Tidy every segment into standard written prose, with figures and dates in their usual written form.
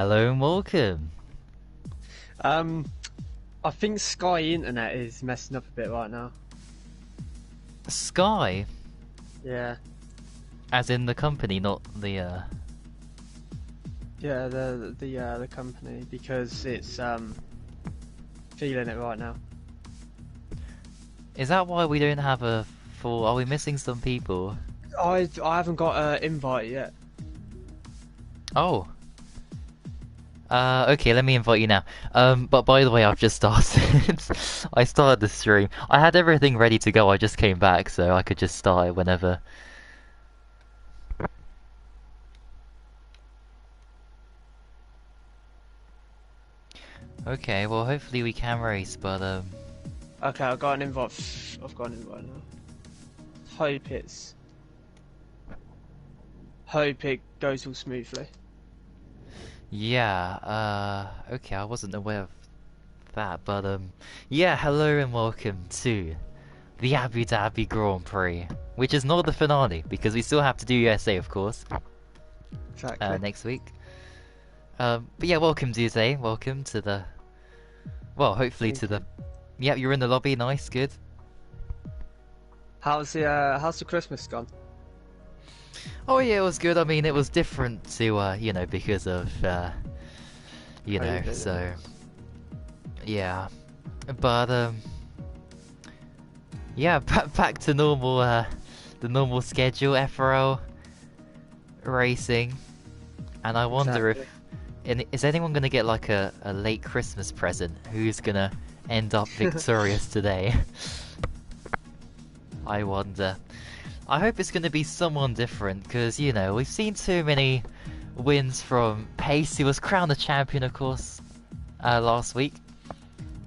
Hello and welcome. I think Sky Internet is messing up a bit right now. Sky, Yeah. as in the company, not the Yeah, the company, because it's feeling it right now. Is that why we don't have a full... Are we missing some people? I haven't got an invite yet. Oh. Okay, let me invite you now. But by the way, I've just started. I started the stream. I had everything ready to go, I just came back, so I could just start it whenever. Okay, well hopefully we can race, but Okay, I've got an invite. I've got an invite now. Hope it goes all smoothly. yeah, okay, I wasn't aware of that, but yeah, hello and welcome to the Abu Dhabi Grand Prix, which is not the finale, because we still have to do USA, of course, Exactly. next week. But yeah, welcome Tuesday, welcome to the... Well, hopefully to the... Yep, you're in the lobby, nice, good. How's the Christmas gone? Oh yeah, it was good. I mean, it was different to, you know, because of, you know, so... Yeah. But, yeah, back to normal, the normal schedule, FRL racing. And I wonder if... Is anyone gonna get, like, a late Christmas present? Who's gonna end up victorious today? I wonder. I hope it's gonna be someone different, because, you know, we've seen too many wins from Pace, who was crowned the champion, of course, last week.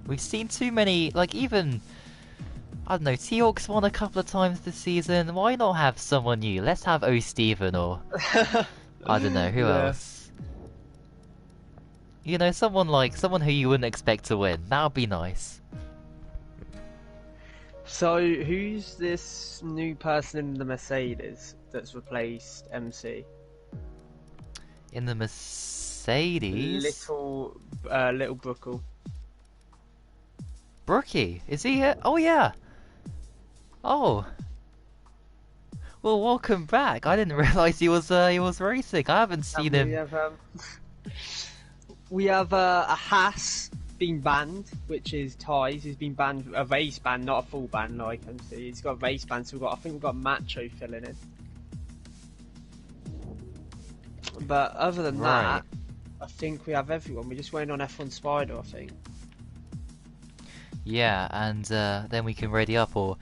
We've seen too many, like, even... I don't know, T-Hawks won a couple of times this season. Why not have someone new? Let's have O. Steven or... I don't know, who else? You know, someone who you wouldn't expect to win. That would be nice. So, who's this new person in the Mercedes that's replaced MC? In the Mercedes? Little Brookle. Brookie? Is he here? Oh, yeah! Oh! Well, welcome back. I didn't realize he was racing. I haven't seen him. We have a Haas being banned, which is Ties. He's been banned, a race ban, not a full ban like MC. He's got a race ban, so I think we've got Macho filling in. But other than that, I think we have everyone. We're just waiting on F1 Spider, I think. Yeah, and then we can ready up, or...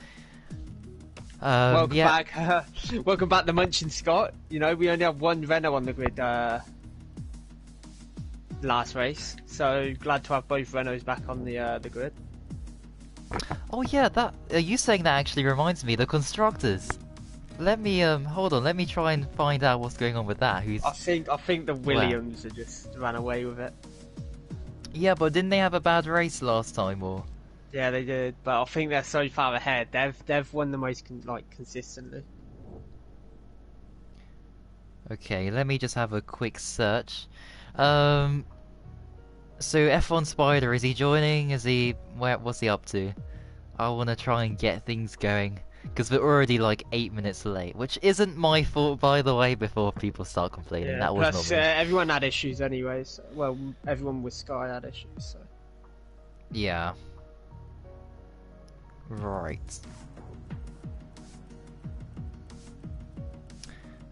Welcome back. Welcome back to Munchin Scott. You know, we only have one Renault on the grid last race, so glad to have both Renaults back on the grid. Oh yeah, that you saying that actually reminds me, the constructors. Let me hold on, let me try and find out what's going on with that. I think the Williams have just ran away with it. Yeah, but didn't they have a bad race last time, or? Yeah, they did, but I think they're so far ahead. They've won the most consistently. Okay, let me just have a quick search. So F1 Spider, is he joining? Is he... what's he up to? I want to try and get things going, because we're already like 8 minutes late, which isn't my fault, by the way, before people start complaining. Yeah, that was plus, not me. everyone had issues anyways. Well, everyone with Sky had issues, so... Yeah. Right.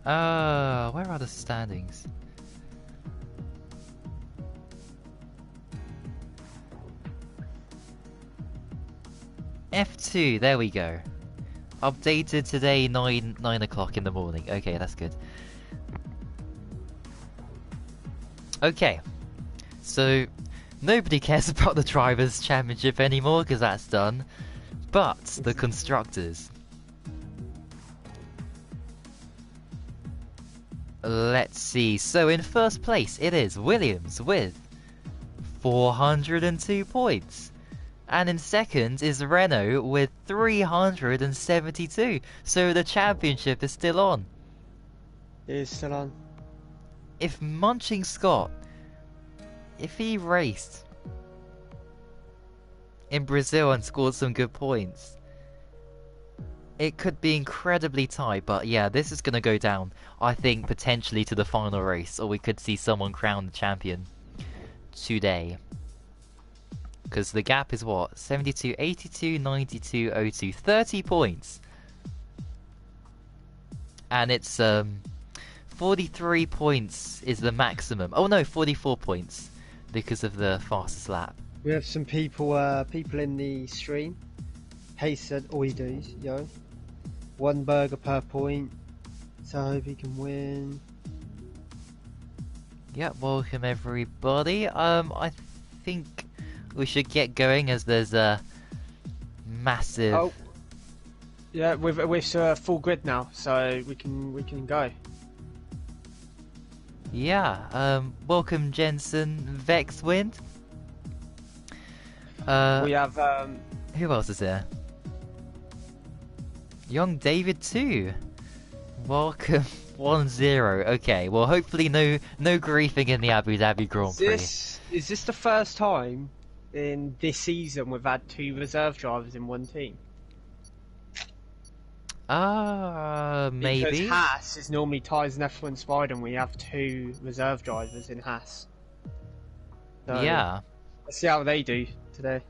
Where are the standings? F2, there we go. Updated today, 9 o'clock in the morning. Okay, that's good. Okay. So, nobody cares about the Drivers' Championship anymore, because that's done. But, the Constructors. Let's see. So, in first place, it is Williams with 402 points. And in second is Renault with 372. So the championship is still on. It is still on. If Munching Scott if he raced in Brazil and scored some good points, it could be incredibly tight. But yeah, this is gonna go down, I think, potentially to the final race, or we could see someone crowned the champion today. Because the gap is what? 72, 82, 92, 02. 30 points. And it's 43 points is the maximum. Oh no, 44 points because of the fastest lap. We have some people in the stream. Hayes said all he does, yo. 1 burger per point. So I hope he can win. Yeah, welcome everybody. I think we should get going as there's a massive... Oh. Yeah, we're full grid now, so we can go. Yeah, welcome Jensen, Vexwind. We have who else is there? Young David too. Welcome 1-0. Okay, well hopefully no griefing in the Abu Dhabi Grand Prix. Is this the first time in this season we've had 2 reserve drivers in one team? Maybe. Because Haas is normally ties an F1 Spider and we have 2 reserve drivers in Haas. So, yeah. Let's see how they do today.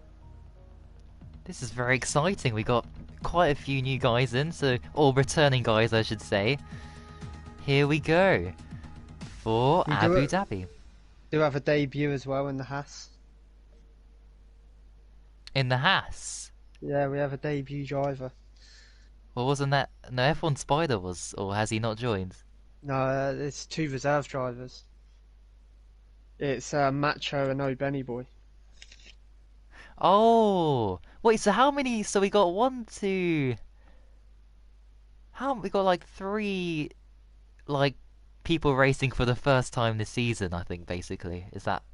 This is very exciting. We got quite a few new guys in, or returning guys I should say. Here we go. For Abu Dhabi. Do have a debut as well in the Haas. In the Haas? Yeah, we have a debut driver. Well, wasn't that... No, F1 Spider was, or has he not joined? No, it's 2 reserve drivers. It's Macho and No Benny Boy. Oh! Wait, so how many... So we got 1, 2... We got like 3... Like, people racing for the first time this season, I think, basically. Is that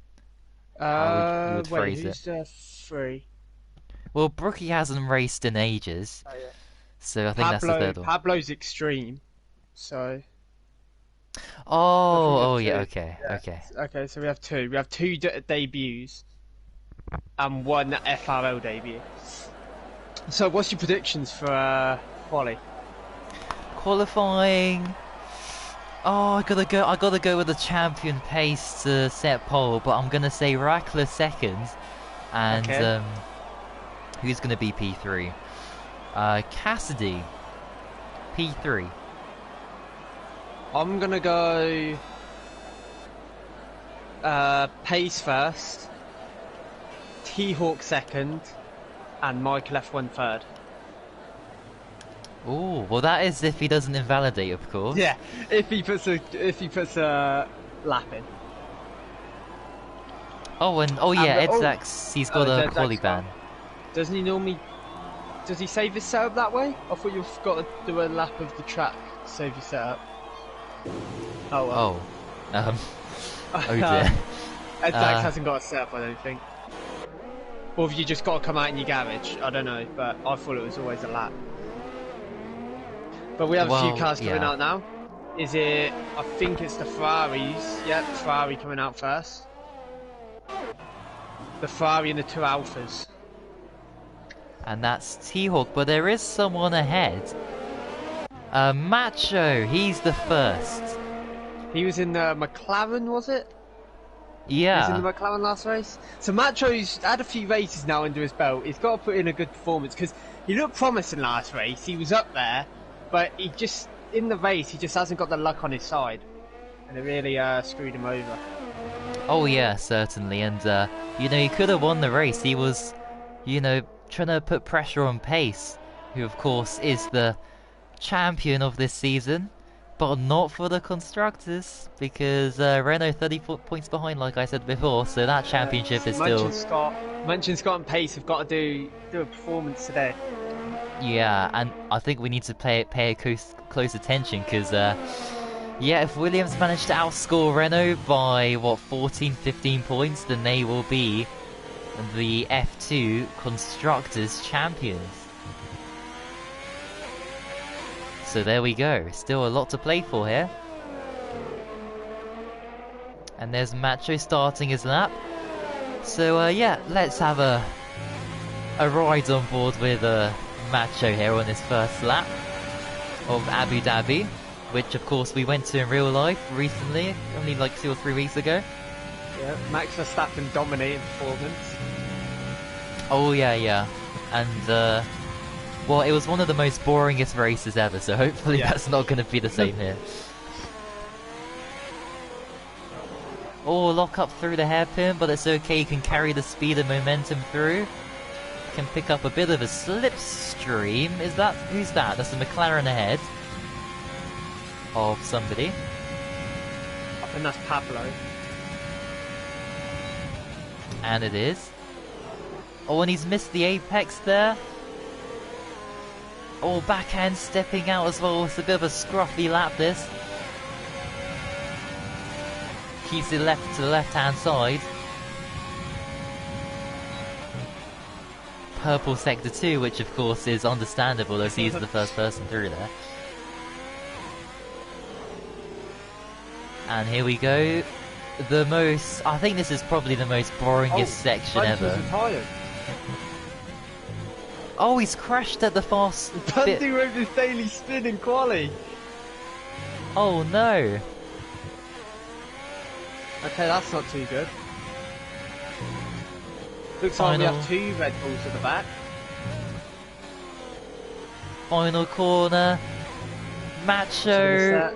how you would phrase it? Who's 3? Well, Brookie hasn't raced in ages. Oh, yeah. So I think that's the third one. Pablo's extreme, so... Oh, yeah, 2. okay, Yeah. okay. Okay, so we have 2. We have 2 debuts and 1 FRL debut. So what's your predictions for quali? Qualifying... Oh, I gotta go with the champion pace to set pole, but I'm gonna say Rackler seconds, and Okay. Who's gonna be P3? Cassidy, P3. I'm gonna go Pace first, T-Hawk second, and Michael F1 third. Oh, well that is if he doesn't invalidate, of course. Yeah, if he puts a lap in. Oh, and yeah, Edzax, he's got a quali ban. Doesn't he normally? Does he save his setup that way? I thought you've got to do a lap of the track to save your setup. Oh well. Oh dear. Edzax hasn't got a setup, I don't think. Or have you just got to come out in your garage? I don't know, but I thought it was always a lap. But we have a few cars coming out now. Is it? I think it's the Ferraris. Yep, Ferrari coming out first. The Ferrari and the 2 Alphas. And that's T-Hawk, but there is someone ahead. Macho, he's the first. He was in the McLaren, was it? Yeah. He was in the McLaren last race. So Macho's had a few races now under his belt. He's got to put in a good performance because he looked promising last race. He was up there, but he just, in the race, he just hasn't got the luck on his side. And it really screwed him over. Oh yeah, certainly. And, he could have won the race. He was, trying to put pressure on Pace, who of course is the champion of this season, but not for the constructors, because Renault 30 points behind, like I said before, so that championship is still... Munch and Scott and Pace have got to do a performance today. Yeah, and I think we need to pay close attention, because if Williams managed to outscore Renault by 14, 15 points, then they will be the F2 Constructors Champions. So there we go, still a lot to play for here. And there's Macho starting his lap. So yeah, let's have a ride on board with Macho here on his first lap of Abu Dhabi, which of course we went to in real life recently, only like 2 or 3 weeks ago. Yeah, Max Verstappen dominating performance. Oh yeah, and well, it was one of the most boringest races ever, so hopefully that's not going to be the same here. Oh, lock up through the hairpin, but it's okay, you can carry the speed and momentum through. Can pick up a bit of a slipstream. Is that, who's that? That's a McLaren ahead of somebody. I think that's Pablo. And it is. Oh, and he's missed the apex there. Oh, backhand stepping out as well. It's a bit of a scruffy lap, this. Keeps it left to the left-hand side. Purple sector 2, which of course is understandable as he's the first person through there. And here we go. The most, I think this is probably the most boringest section ever. Oh, he's crashed at the fast bit. Bundy with his daily spin in quali. Oh no. Okay, that's not too good. Looks like we have 2 Red Bulls at the back. Final corner. Macho.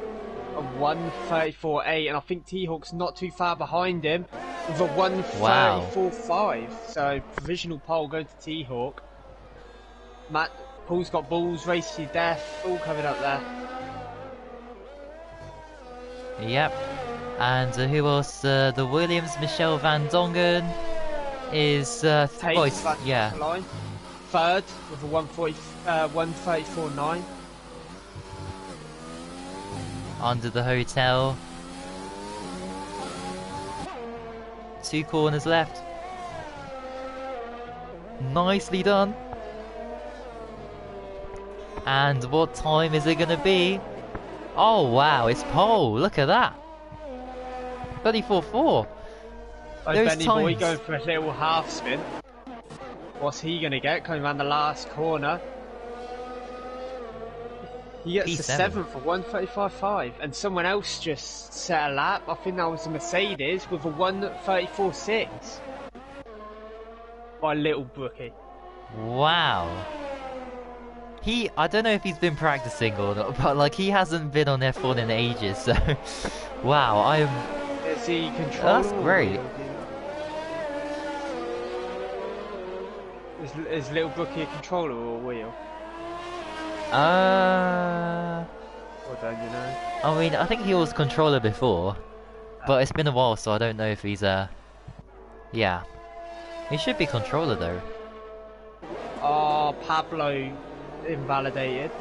A 1:34.8, and I think T-Hawk's not too far behind him with a 1:34.5. So provisional pole going to T-Hawk. Paul's got balls, race to death, all covered up there. Yep. And who else? The Williams, Michel Van Dongen is yeah. Third with a 1:34.9. Under the hotel. 2 corners left. Nicely done. And what time is it going to be? Oh wow, it's pole. Look at that. 34.4. Those Benny times. Boy going for a little half spin. What's he going to get? Coming around the last corner. He gets the 7th for 1:35.5, and someone else just set a lap. I think that was a Mercedes with a 1:34.6 by Little Brookie. Wow. I don't know if he's been practicing or not, but like he hasn't been on F1 in ages, so wow, Is he controller? That's great. Is Little Brookie a controller or a wheel? I mean, I think he was controller before, but it's been a while, so I don't know if he's yeah. He should be controller though. Oh, Pablo invalidated.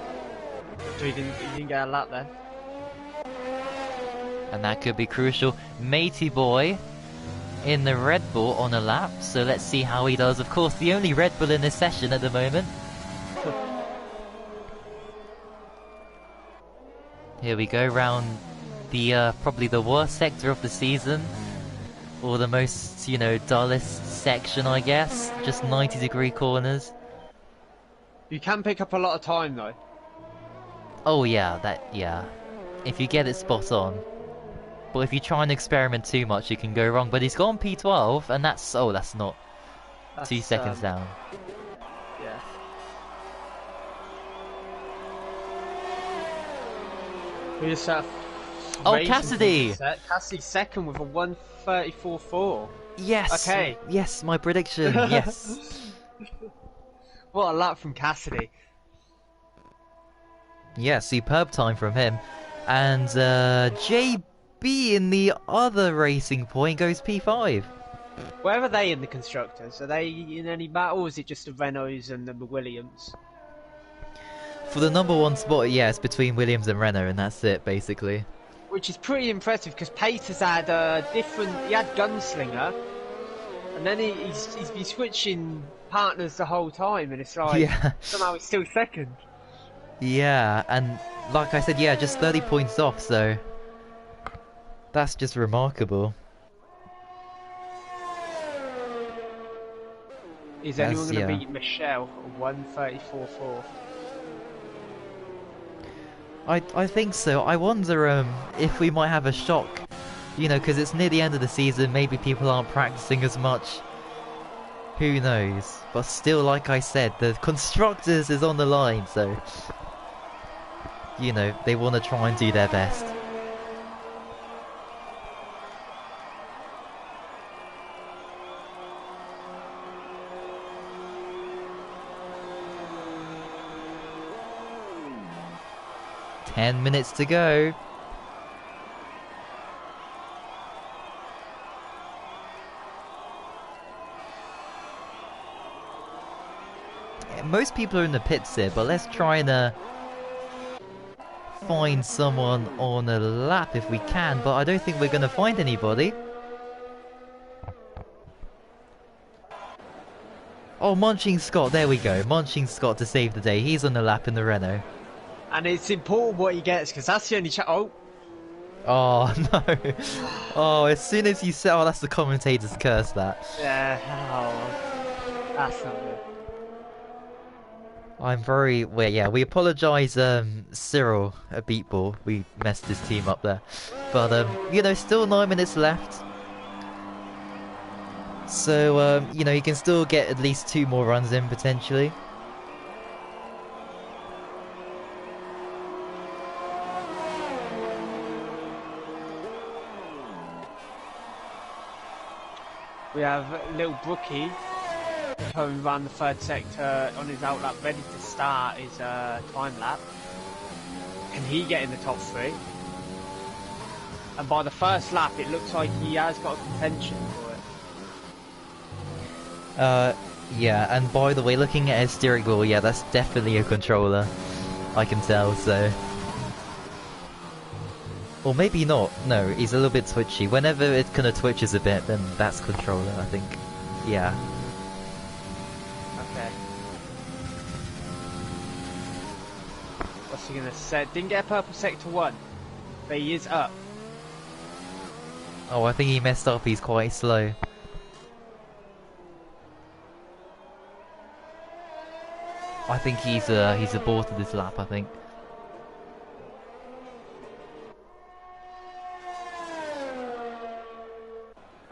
So he didn't get a lap then. And that could be crucial. Matey boy in the Red Bull on a lap, so let's see how he does. Of course, the only Red Bull in this session at the moment. Here we go, round the probably the worst sector of the season, or the most, you know, dullest section, I guess. Just 90-degree corners. You can pick up a lot of time though. Oh yeah, yeah. If you get it spot on. But if you try and experiment too much, you can go wrong. But he's gone P12, and that's not 2 seconds down. Yeah. We just have Cassidy! Cassidy second with a 1:34.4. Yes! Okay. Yes, my prediction, yes. What a lap from Cassidy. Yeah, superb time from him. And JB in the other racing point goes P5. Where are they in the constructors? Are they in any battle, or is it just the Renaults and the Williams? For the number 1 spot, yeah, it's between Williams and Renault, and that's it, basically. Which is pretty impressive, because Pace has had a different... He had Gunslinger, and then he's been switching partners the whole time, and it's like, somehow he's still second. Yeah, and like I said, yeah, just 30 points off, so... That's just remarkable. Is anyone going to yeah. beat Michelle 1:34.4? I think so. I wonder if we might have a shock, you know, because it's near the end of the season. Maybe people aren't practicing as much. Who knows? But still, like I said, the constructors is on the line, so you know they want to try and do their best. Ten minutes to go. Most people are in the pits here, but let's try and find someone on a lap if we can, but I don't think we're going to find anybody. Oh, Munching Scott, there we go. Munching Scott to save the day. He's on the lap in the Renault. And it's important what he gets, because that's the only Oh! Oh, no. Oh, as soon as you say, oh, that's the commentator's curse, that. Yeah, oh, that's not good. I'm very... Well, yeah, we apologise, Cyril, a beatball. We messed his team up there. But, you know, still 9 minutes left. So, you know, you can still get at least 2 more runs in, potentially. We have little Brookie coming around the third sector on his outlap, ready to start his time lap. Can he get in the top 3? And by the first lap, it looks like he has got a contention for it. Yeah, and by the way, looking at his steering wheel, yeah, that's definitely a controller. I can tell, so... Or maybe not. No, he's a little bit twitchy. Whenever it kind of twitches a bit, then that's controller, I think. Yeah. Okay. What's he gonna set? Didn't get a purple sector 1, but he is up. Oh, I think he messed up. He's quite slow. I think he's aborted this lap, I think.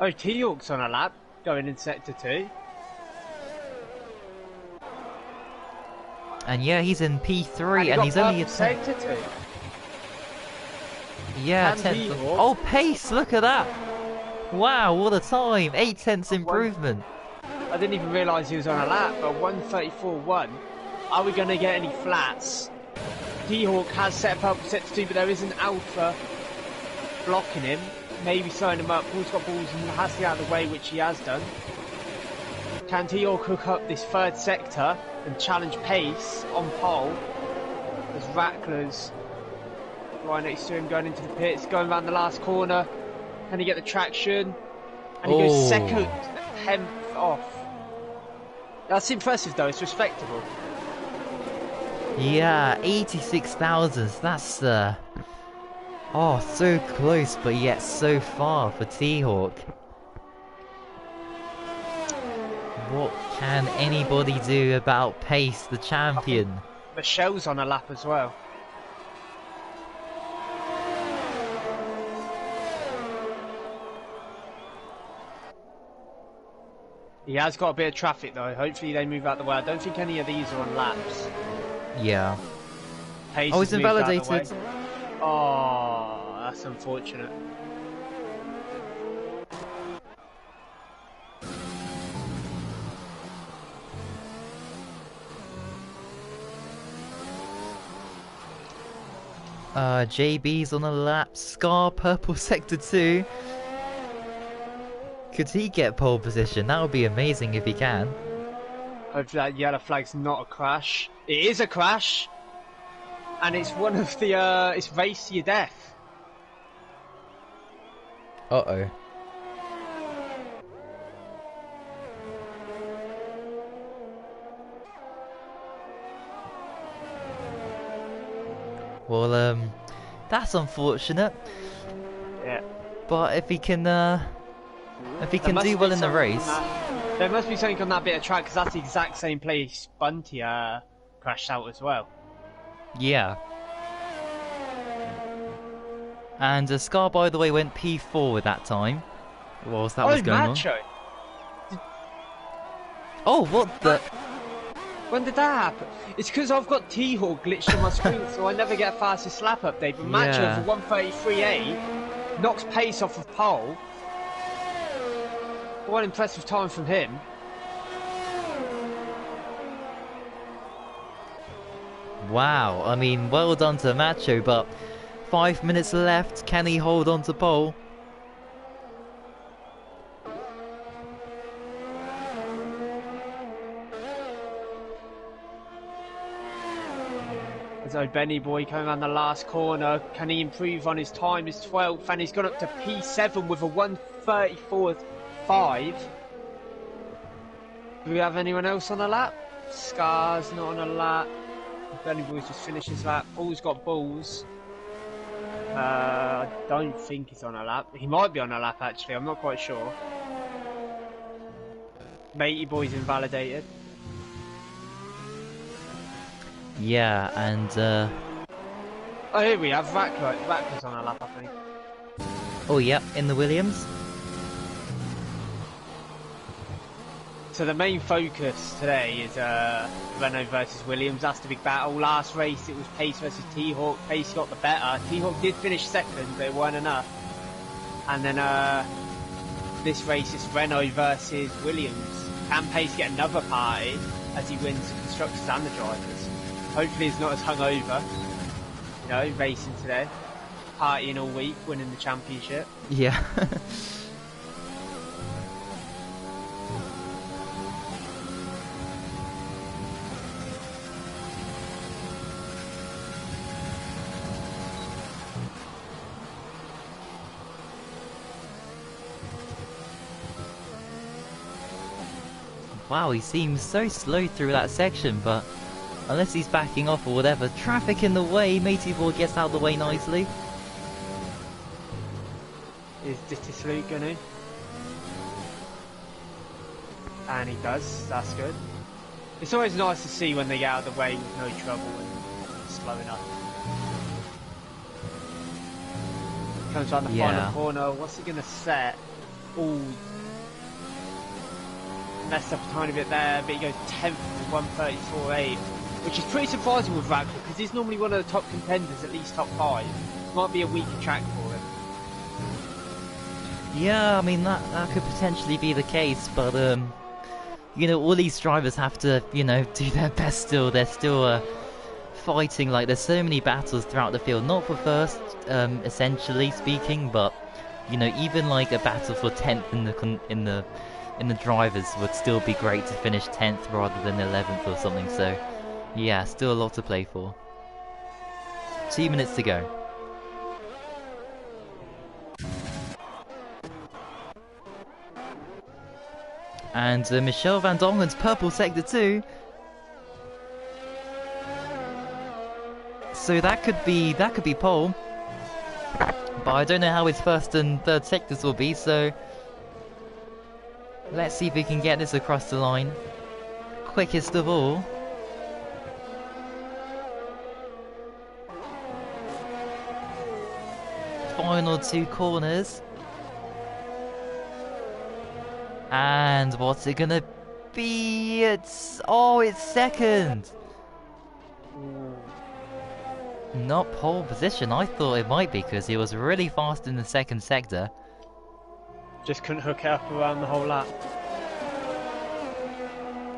Oh, T-Hawk's on a lap, going in sector 2. And yeah, he's in P3, and he's only a 10th. Sector 2. Yeah, 10th. Oh, pace! Look at that! Wow, what a time! 8/10 improvement. I didn't even realise he was on a lap, but 1:34.1. Are we going to get any flats? T-Hawk has set up purple sector 2, but there is an Alpha blocking him. Maybe slowing him up. Paul's got balls and has to get out of the way, which he has done. Can T-Hawk hook up this third sector and challenge pace on pole? As Rackler's right next to him, going into the pits, going around the last corner. Can he get the traction? And he goes second, 10th off. That's impressive though, it's respectable. Yeah, 86,000. That's oh, so close, but yet so far for T-Hawk. What can anybody do about Pace, the champion? Michelle's on a lap as well. He has got a bit of traffic though. Hopefully they move out the way. I don't think any of these are on laps. Yeah. Pace oh, he's invalidated. Oh, that's unfortunate. JB's on a lap. Scar, purple sector 2. Could he get pole position? That would be amazing if he can. Hopefully that yellow flag's not a crash. It is a crash! And it's one of the, it's race to your death. Uh-oh. Well, that's unfortunate. Yeah. But if he can do well in the race. There must be something on that bit of track because that's the exact same place Bunty crashed out as well. Yeah. And Scar, by the way, went P4 at that time. Whilst that was going Macho. on. Oh, what the? When did that happen? It's because I've got T-Hawk glitched on my screen, so I never get a fastest lap update. But Macho for 1:33.8 knocks pace off of pole. What an impressive time from him. Wow, I mean, well done to Macho, but 5 minutes left. Can he hold on to pole? So Benny Boy coming around the last corner. Can he improve on his time? His 12th, and he's got up to P7 with a 1:34.5. Do we have anyone else on a lap? Scar's not on a lap. Benny Boy's just finished his lap. Paul's got balls. I don't think he's on a lap. He might be on a lap actually, I'm not quite sure. Matey Boy's invalidated. Yeah, and oh, here we have Rackler's on a lap, I think. oh yeah, in the Williams. So the main focus today is Renault versus Williams. That's the big battle. Last race it was Pace versus T-Hawk. Pace got the better. T-Hawk did finish second, but it weren't enough. And then this race is Renault versus Williams. Can Pace get another party as he wins the constructors and the drivers? Hopefully he's not as hungover. You know, racing today. Partying all week, winning the championship. Yeah. Wow, he seems so slow through that section, but unless he's backing off or whatever, traffic in the way, Matey Boy gets out of the way nicely. Is Dittisloot gonna? And he does, that's good. It's always nice to see when they get out of the way with no trouble and slowing up. Comes around the final corner, what's he gonna set? Ooh. Messed up a tiny bit there, but he goes 10th with 1:34.8, which is pretty surprising with Rackler because he's normally one of the top contenders, at least top 5. Might be a weaker track for him. Yeah, I mean that could potentially be the case, but you know, all these drivers have to, you know, do their best still. They're still fighting. Like there's so many battles throughout the field, not for first, essentially speaking, but you know, even like a battle for 10th in the drivers would still be great to finish 10th rather than 11th or something. So yeah, still a lot to play for. 2 minutes to go. And Michelle Van Dongen's purple sector 2. So that could be pole. But I don't know how his first and third sectors will be, so let's see if we can get this across the line. Quickest of all. Final 2 corners. And what's it gonna be? It's second. Not pole position. I thought it might be because he was really fast in the second sector. Just couldn't hook it up around the whole lap.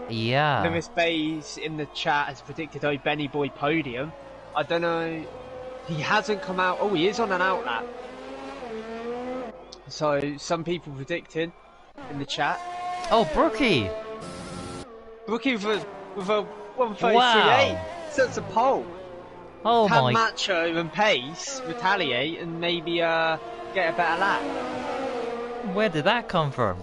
Yeah. Lewis Bays in the chat has predicted Benny Boy podium. I don't know. He hasn't come out. Oh, he is on an out lap. So some people predicting in the chat. Oh, Brookie! Brookie with a 1:33.8. Wow. So it's a pole. Oh Can my. Macho and Pace retaliate and maybe get a better lap? Where did that come from?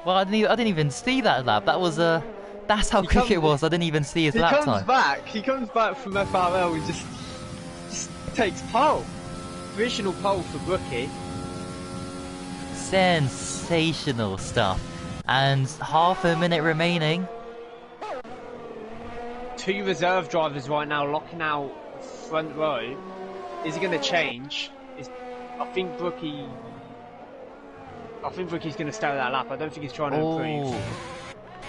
Well, I didn't even see that lap. That was that's how quick it was. I didn't even see his lap time. He comes back from FRL and just takes pole. Provisional pole for Brookie. Sensational stuff. And half a minute remaining. 2 reserve drivers right now locking out front row. Is he going to change? I think Brookie's going to stay with that lap. I don't think he's trying to improve.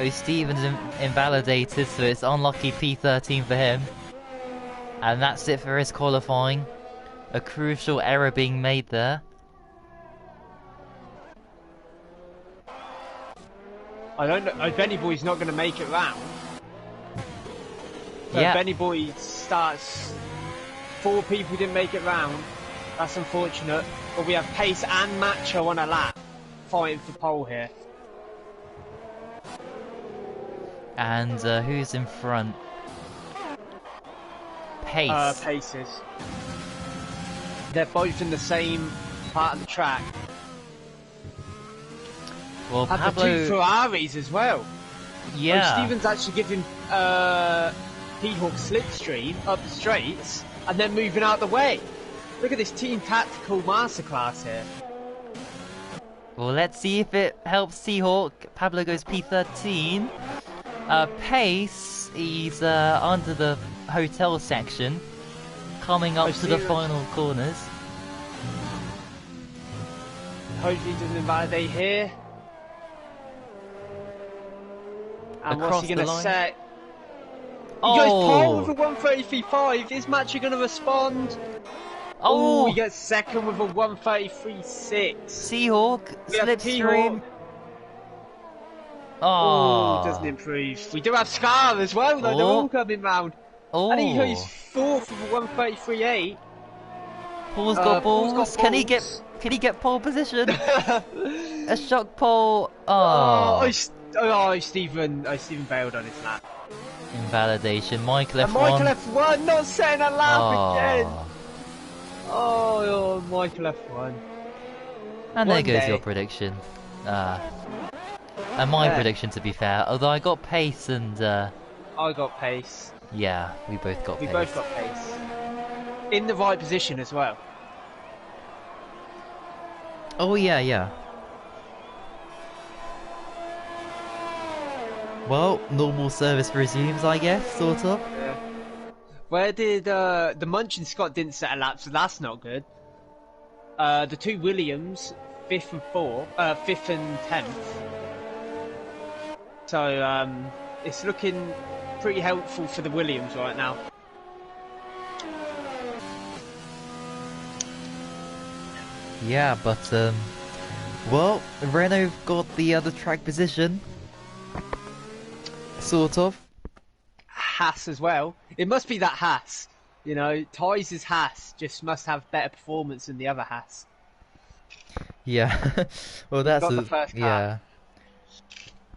Oh, Stevens invalidated, so it's unlucky P13 for him. And that's it for his qualifying. A crucial error being made there. I don't know. Benny Boy's not going to make it round. So Yeah. Benny Boy starts. 4 people didn't make it round. That's unfortunate. But we have Pace and Macho on a lap fighting for pole here. And who's in front? Pace. Paces. They're both in the same part of the track. Well, Have Pablo... the 2 Ferraris as well. Yeah. Stevens actually giving P-Hawk slipstream up the straights and then moving out the way. Look at this team tactical masterclass here. Well, let's see if it helps Seahawk. Pablo goes P13. Pace, he's under the hotel section, coming up to the final corners. Hopefully he doesn't invalidate here. And what's he going to set? He goes pole with a 133.5. Is Matcher going to respond? Oh, he gets second with a 133.6. Seahawk, slipstream. Oh, doesn't improve. We do have Scar as well, though. They're all coming round. And he goes 4th with a 133.8. Paul's got balls. Can he get pole position? A shock pole. Stephen bailed on his lap. Invalidation. Michael F1. Michael F1 not setting a lap again. Oh, Michael F1. And there goes your prediction. And my prediction, to be fair. Although I got Pace and... I got Pace. Yeah, we both got Pace. We both got Pace. In the right position as well. Oh, yeah. Well, normal service resumes, I guess, sort of. Yeah. Where did the Munch and Scott didn't set a lap, so that's not good. The 2 Williams, 5th and 5th and 10th. So it's looking pretty helpful for the Williams right now. Yeah, but well, Renault got the other track position. Sort of. Haas as well. It must be that Haas. You know, Ty's Haas just must have better performance than the other Haas. Yeah. Well, that's the first car. Yeah.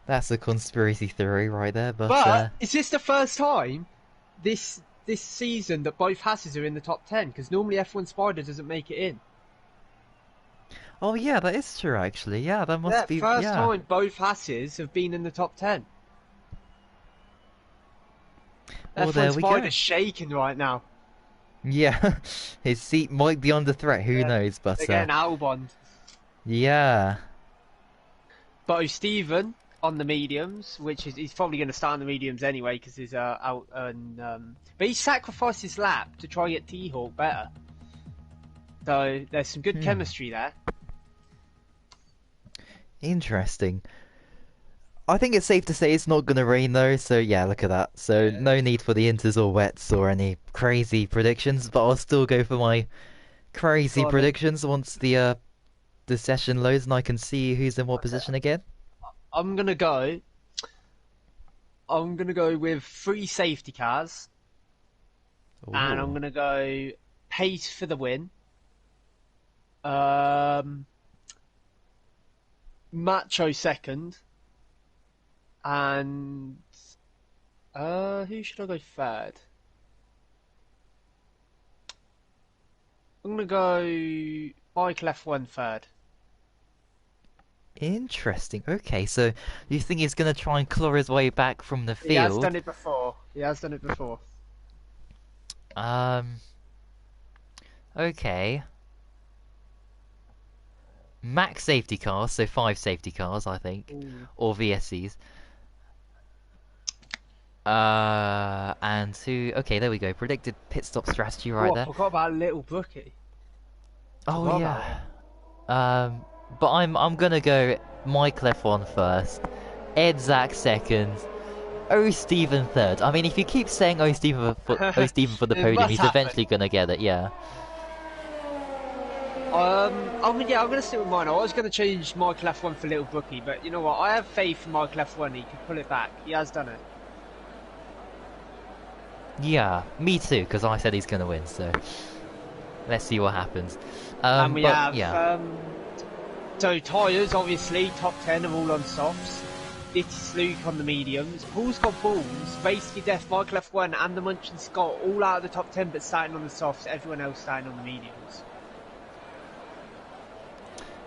That's a conspiracy theory right there, but is this the first time this season that both Hasses are in the top 10? Because normally F1 Spider doesn't make it in. Oh yeah, that is true actually. Yeah, that must be first time both Hasses have been in the top 10. Well, F1 Spider's shaking right now. Yeah, his seat might be under threat. Who knows? But they're getting Albon. Yeah. But Stephen on the mediums, which is he's probably going to start on the mediums anyway because he's out and but he sacrificed his lap to try and get T-Hawk better. So there's some good chemistry there. Interesting. I think it's safe to say it's not going to rain though, so yeah, look at that. So no need for the inters or wets or any crazy predictions, but I'll still go for my crazy predictions once the session loads and I can see who's in what position again. I'm gonna go with 3 safety cars. Ooh. And I'm gonna go Pace for the win. Macho second. And who should I go third? I'm gonna go Michael F1 third. Interesting. Okay, so you think he's going to try and claw his way back from the field? He has done it before. Okay. max safety cars, so 5 safety cars, I think, or VSCs. And who? Okay, there we go. Predicted pit stop strategy right there. I forgot about Little Brookie. Oh yeah. But I'm gonna go Michael F1 first, Ed Zach second, O Steven third. I mean, if you keep saying O Steven for the podium, he's eventually gonna get it. Yeah. I'm gonna stick with mine. I was gonna change Michael F1 for Little Brookie, but you know what? I have faith in Michael F1. He can pull it back. He has done it. Yeah, me too, because I said he's gonna win. So let's see what happens. And we have so tyres, obviously top 10 are all on softs. Ditty Luke on the mediums. Paul's got balls. Race to Death, Michael F1 and the Munchin Scott all out of the top 10, but starting on the softs. Everyone else starting on the mediums.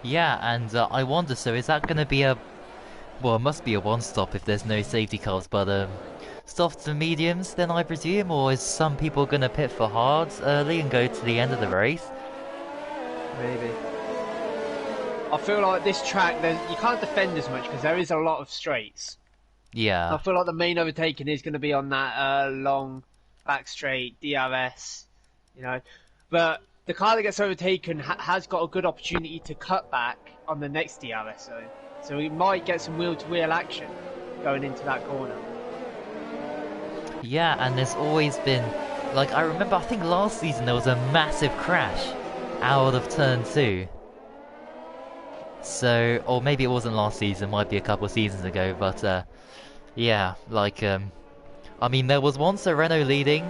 Yeah, and I wonder, so is that going to be a... Well, it must be a one-stop if there's no safety cars, but softs and mediums then, I presume? Or is some people going to pit for hards early and go to the end of the race? Maybe. I feel like this track, you can't defend as much because there is a lot of straights. Yeah. I feel like the main overtaking is going to be on that long back straight, DRS, you know. But the car that gets overtaken has got a good opportunity to cut back on the next DRS zone. So we might get some wheel-to-wheel action going into that corner. Yeah, and there's always been... Like, I remember, I think last season there was a massive crash out of turn 2. So, or maybe it wasn't last season, might be a couple of seasons ago, but yeah, like, I mean, there was once a Renault leading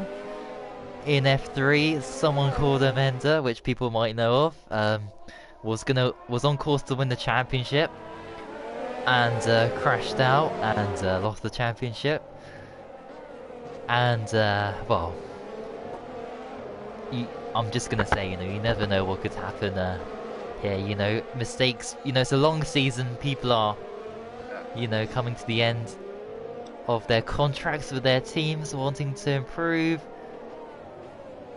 in F3, someone called Amanda, which people might know of, was on course to win the championship, and crashed out, and lost the championship, and, well, I'm just gonna say, you know, you never know what could happen, yeah, you know, mistakes, you know, it's a long season, people are, you know, coming to the end of their contracts with their teams, wanting to improve,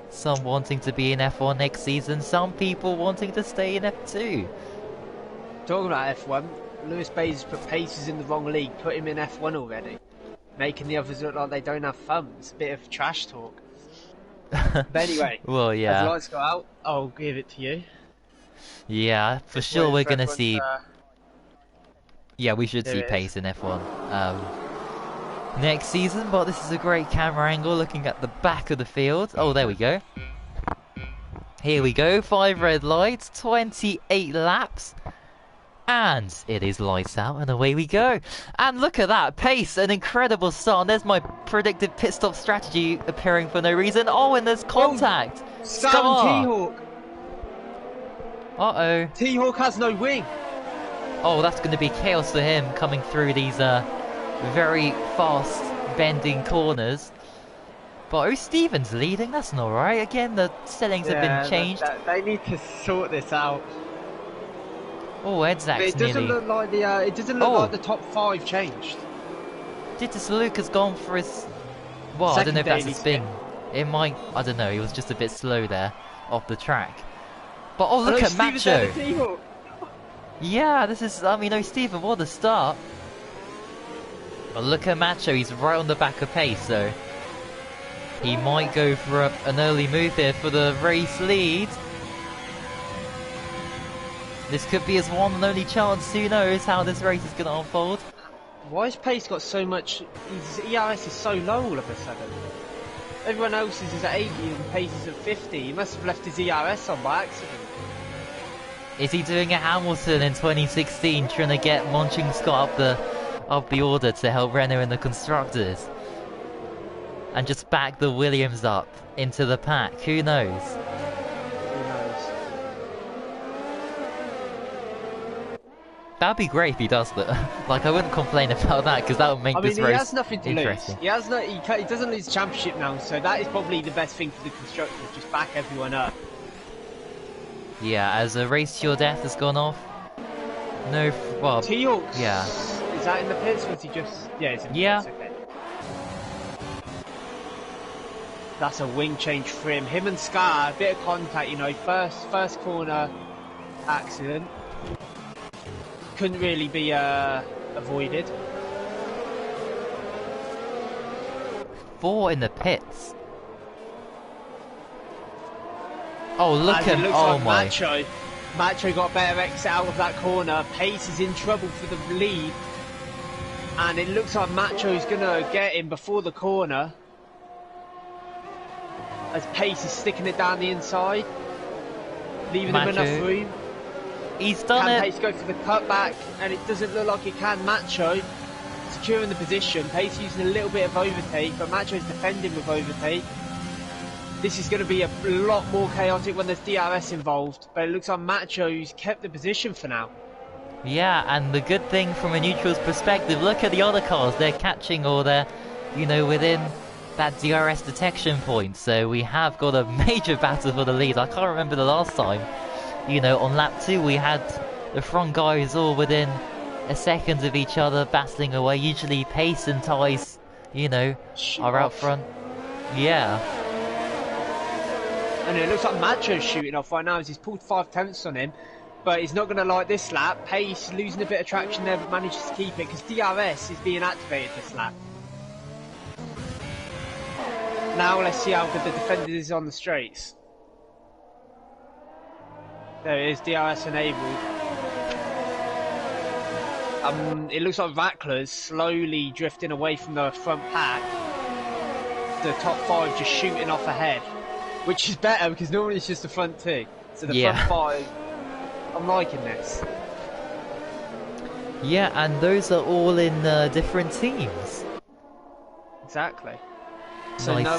some wanting to be in F1 next season, some people wanting to stay in F2. Talking about F1, Lewis Bayes put Pacers in the wrong league, put him in F1 already, making the others look like they don't have thumbs, bit of trash talk. But anyway, well, yeah. As lights go out, I'll give it to you. Yeah, for sure we're gonna see... Yeah, we should see Pace in F1 next season, but this is a great camera angle looking at the back of the field. Oh, there we go. Here we go, 5 red lights, 28 laps, and it is lights out and away we go. And look at that, Pace, an incredible start, and there's my predicted pit stop strategy appearing for no reason. Oh, and there's contact! Scar! T-Hawk! Uh-oh. T-Hawk has no wing. Oh, that's going to be chaos for him coming through these very fast bending corners. But oh, Stevens leading, that's not right. Again, the settings have been changed. They need to sort this out. Oh, Edzak's nearly... look like it doesn't look like the top 5 changed. Titus Luke has gone for his... Well, I don't know if that's a spin. It might... I don't know, he was just a bit slow there off the track. But oh, look at Macho! Yeah, this is, I mean, oh, Steven, what a start! But look at Macho, he's right on the back of Pace, so he might go for an early move here for the race lead. This could be his one and only chance, who knows how this race is going to unfold. Why has Pace got so much, his ERS is so low all of a sudden? Everyone else's is at 80 and Pace is at 50, he must have left his ERS on by accident. Is he doing a Hamilton in 2016, trying to get Munchin Scott up the order to help Renault in the Constructors? And just back the Williams up into the pack, who knows? Who knows? That'd be great if he does that. Like, I wouldn't complain about that, because that would make this race interesting. He has nothing to lose. He doesn't lose the championship now, so that is probably the best thing for the Constructors, just back everyone up. Yeah, as a race to your death has gone off. No, well, T-Hawk. Yeah. Is that in the pits? Was he just? Yeah, it's in the pits. Okay. That's a wing change for him. Him and Scar, a bit of contact, you know. First corner accident. couldn't really be avoided. 4 in the pits. Oh, look As at it looks oh like my. Macho got a better exit out of that corner. Pace is in trouble for the lead. And it looks like Macho's going to get him before the corner. As Pace is sticking it down the inside. Leaving him enough room. He's done Can it. Pace go for the cutback? And it doesn't look like he can. Macho securing the position. Pace using a little bit of overtake, but Macho's defending with overtake. This is going to be a lot more chaotic when there's DRS involved, but it looks like Macho's kept the position for now. Yeah, and the good thing from a neutral's perspective, look at the other cars. They're catching or they're, you know, within that DRS detection point. So we have got a major battle for the lead. I can't remember the last time. You know, on lap 2 we had the front guys all within a second of each other battling away. Usually Pace and Tyce, you know, are out front. Yeah. And it looks like Macho's shooting off right now as he's pulled 5/10 on him. But he's not going to like this lap. Pace losing a bit of traction there but manages to keep it because DRS is being activated this lap. Now let's see how good the defender is on the straights. There it is, DRS enabled. It looks like Rattler's slowly drifting away from the front pack. The top 5 just shooting off ahead. Which is better because normally it's just the front 2. So the front 5, I'm liking this. Yeah, and those are all in different teams. Exactly. So Nice, no,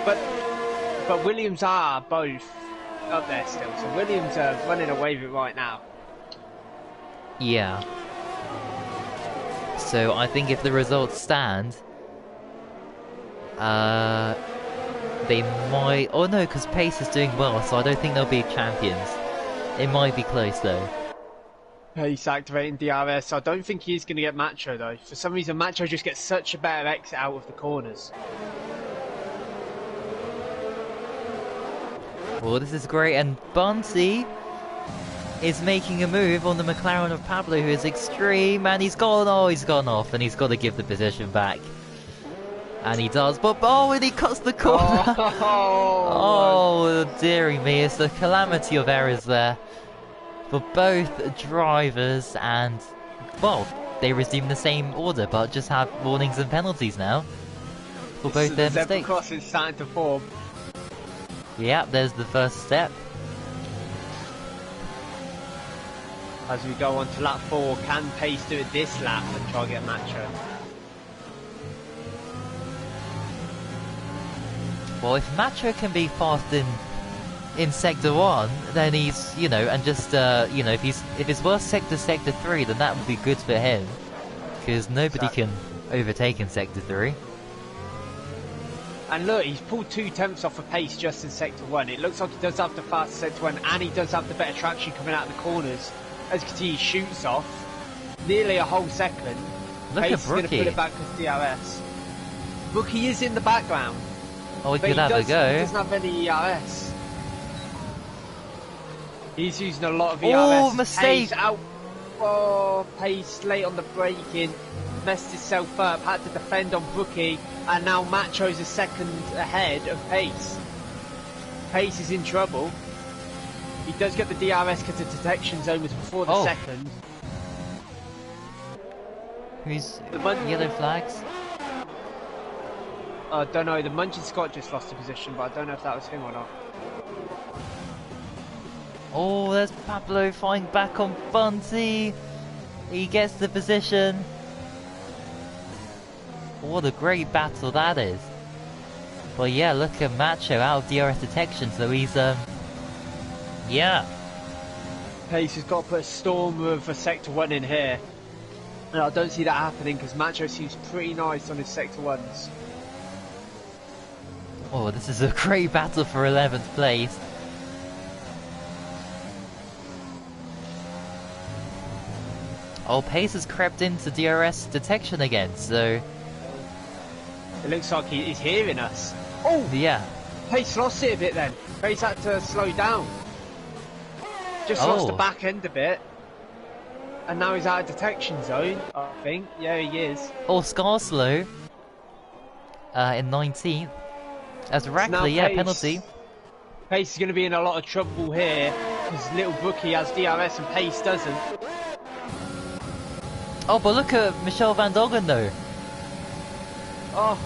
but Williams are both up there still. So Williams are running away with it right now. Yeah. So I think if the results stand, they might... Oh no, because Pace is doing well, so I don't think they'll be champions. It might be close though. Pace activating DRS. I don't think he's going to get Macho though. For some reason, Macho just gets such a better exit out of the corners. Well, this is great, and Bunty is making a move on the McLaren of Pablo, who is extreme, and he's gone off, and he's got to give the position back. And he does, but oh, and he cuts the corner! Oh, dearie me, it's a calamity of errors there for both drivers, and, well, they resume the same order, but just have warnings and penalties now for both their mistakes. Zebra cross is starting to form. Yeah, there's the first step. As we go on to lap 4, can Pace do it this lap and try to get Macho? Well, if Macho can be fast in Sector 1, then he's, you know, and just, you know, if his worst sector 3, then that would be good for him. Because nobody can overtake in Sector 3. And look, he's pulled 2/10 off of Pace just in Sector 1. It looks like he does have the faster Sector 1, and he does have the better traction coming out of the corners. As you can see, he shoots off nearly a whole second. Look Pace at is going to Brookie. put it back with DRS. Brookie is in the background. Oh, he But could have a he go. doesn't have any ERS. He's using a lot of ERS. Oh, mistake. Pace out. Oh, Pace late on the braking. Messed himself up. Had to defend on Brookie. And now Macho's a second ahead of Pace. Pace is in trouble. He does get the DRS because the detection zone was before the second. Who's yellow flags? I don't know, the Munchin Scott just lost a position, but I don't know if that was him or not. Oh, there's Pablo flying back on Bunty. He gets the position. What a great battle that is. But yeah, look at Macho out of DRS detection, so he's, yeah. Pace has got to put a storm of a Sector 1 in here. And I don't see that happening because Macho seems pretty nice on his Sector 1s. Oh, this is a great battle for 11th place. Oh, Pace has crept into DRS detection again, so... It looks like he's hearing us. Oh! Yeah. Pace lost it a bit then. Pace had to slow down. Just lost the back end a bit. And now he's out of detection zone, I think. Yeah, he is. Oh, Scarslow in 19th. As So Rackley, now yeah, Pace- penalty. Pace is going to be in a lot of trouble here because Little Brookie has DRS and Pace doesn't. Oh, but look at Michel Van Dongen though. Oh,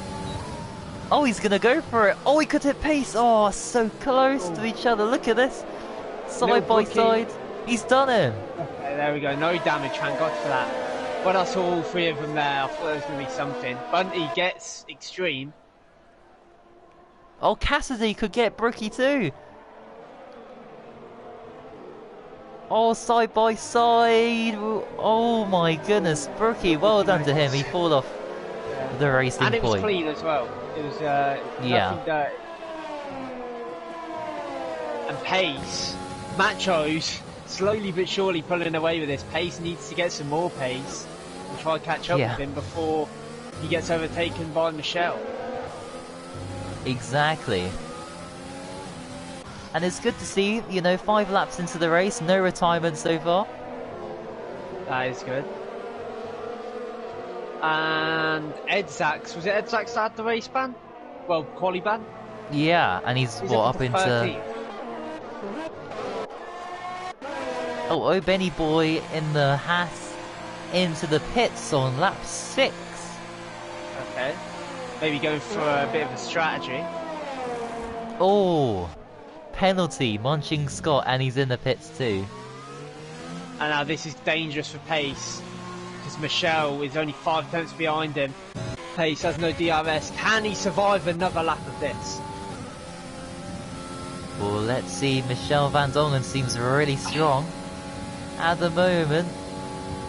Oh, he's gonna go for it. Oh, he could hit Pace. Oh, so close to each other. Look at this. Side Little by Brookie. side. He's done him. okay, there we go. No damage, thank God for that. When I saw all three of them there, I thought there was going to be something. Bunty gets extreme. Oh, Cassidy could get Brookie too. Oh, side by side. Oh my goodness. Brookie, well done to him. He pulled off the racing And it was point. clean as well. It was Yeah. nothing dirty. And Pace, Macho's slowly but surely pulling away with this. Pace needs to get some more pace and try and catch up Yeah. with him before he gets overtaken by Michelle. Exactly. And it's good to see, you know, 5 laps into the race, no retirement so far. That is good. And Edzax, was it Edzax that had the race ban? Well, quali ban? Yeah, and he's what, up to into... 13th. Oh, Benny Boy in the hat into the pits on lap 6. Okay. Maybe going for a bit of a strategy. Oh, penalty, Munching Scott, and he's in the pits too. And now this is dangerous for Pace because Michelle is only 5 tenths behind him. Pace has no DRS. Can he survive another lap of this? Well, let's see. Michel Van Dongen seems really strong at the moment.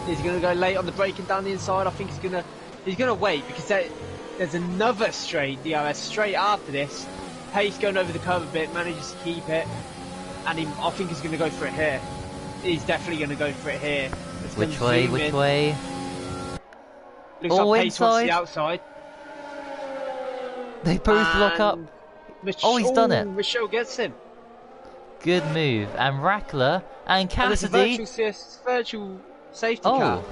He's going to go late on the braking down the inside. I think he's gonna wait because there's another straight DRS straight after this. Pace going over the curve a bit, manages to keep it, and I think he's going to go for it here. He's definitely going to go for it here. It's Which gonna way? zoom Which in. way? Looks Oh, like Pace wants inside. the outside. They both lock up. Oh, he's done it. Michelle gets him. Good move. And Rackler and And it's a Cassidy. virtual safety Oh. car.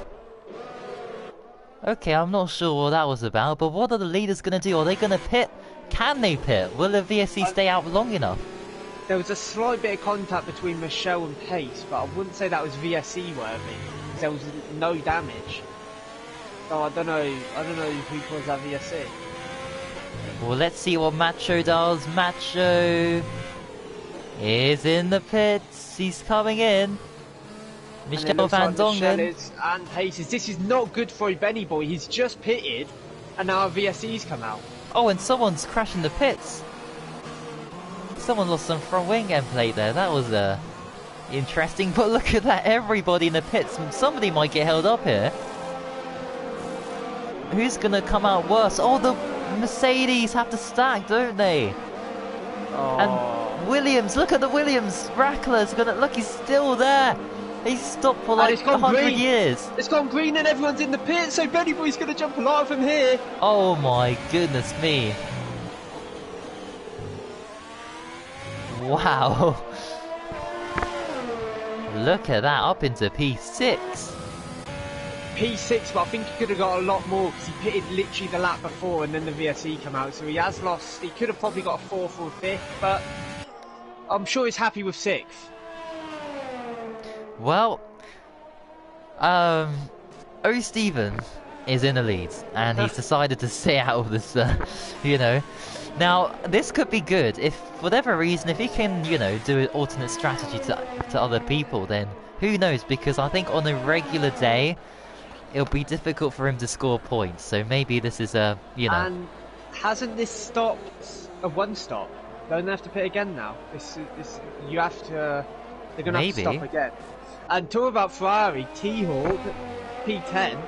Okay, I'm not sure what that was about, but what are the leaders going to do? Are they going to pit? Can they pit? Will the VSC stay out long enough? There was a slight bit of contact between Michelle and Pace, but I wouldn't say that was VSC worthy because there was no damage. So I don't know who caused that VSC. Well, let's see what Macho does. Macho is in the pits. He's coming in. And it Michel looks Van like Michelle Dongen. is and Pace is. This is not good for a Benny boy. He's just pitted, and now a VSC's come out. Oh, and someone's crashing the pits. Someone lost some front wing end plate there. That was interesting. But look at that. Everybody in the pits. Somebody might get held up here. Who's going to come out worse? Oh, the Mercedes have to stack, don't they? Oh. And Williams, look at the Williams. Rackler's gonna look, he's still there. He's stopped for like it's gone 100 green. years. It's gone green and everyone's in the pit, so Benny Boy's going to jump a lot from here. Oh my goodness me. Wow. Look at that, up into P6. P6, but I think he could have got a lot more because he pitted literally the lap before and then the VSE come out, so he has lost. He could have probably got a 4th or 5th, but I'm sure he's happy with 6th. Well, O. Stephen is in the lead, and he's decided to stay out of this, you know. Now, this could be good if, for whatever reason, if he can, you know, do an alternate strategy to other people, then who knows? Because I think on a regular day, it'll be difficult for him to score points. So maybe this is a, you know. And hasn't this stopped a 1-stop? Don't they have to pit again now? You have to. They're going to have to stop again. And talk about Ferrari, T-Hawk, P10,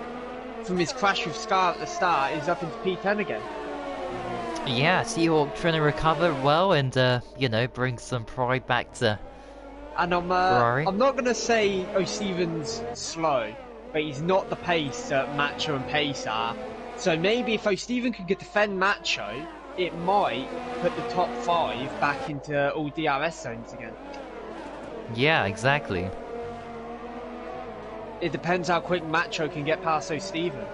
from his crash with Scar at the start, is up into P10 again. Yeah, Seahawk trying to recover well and, you know, bring some pride back to And Ferrari. I'm not going to say O'Stevens slow, but he's not the pace that Macho and Pace are. So maybe if O'Steven could defend Macho, it might put the top 5 back into all DRS zones again. Yeah, exactly. It depends how quick Macho can get past O'Steven.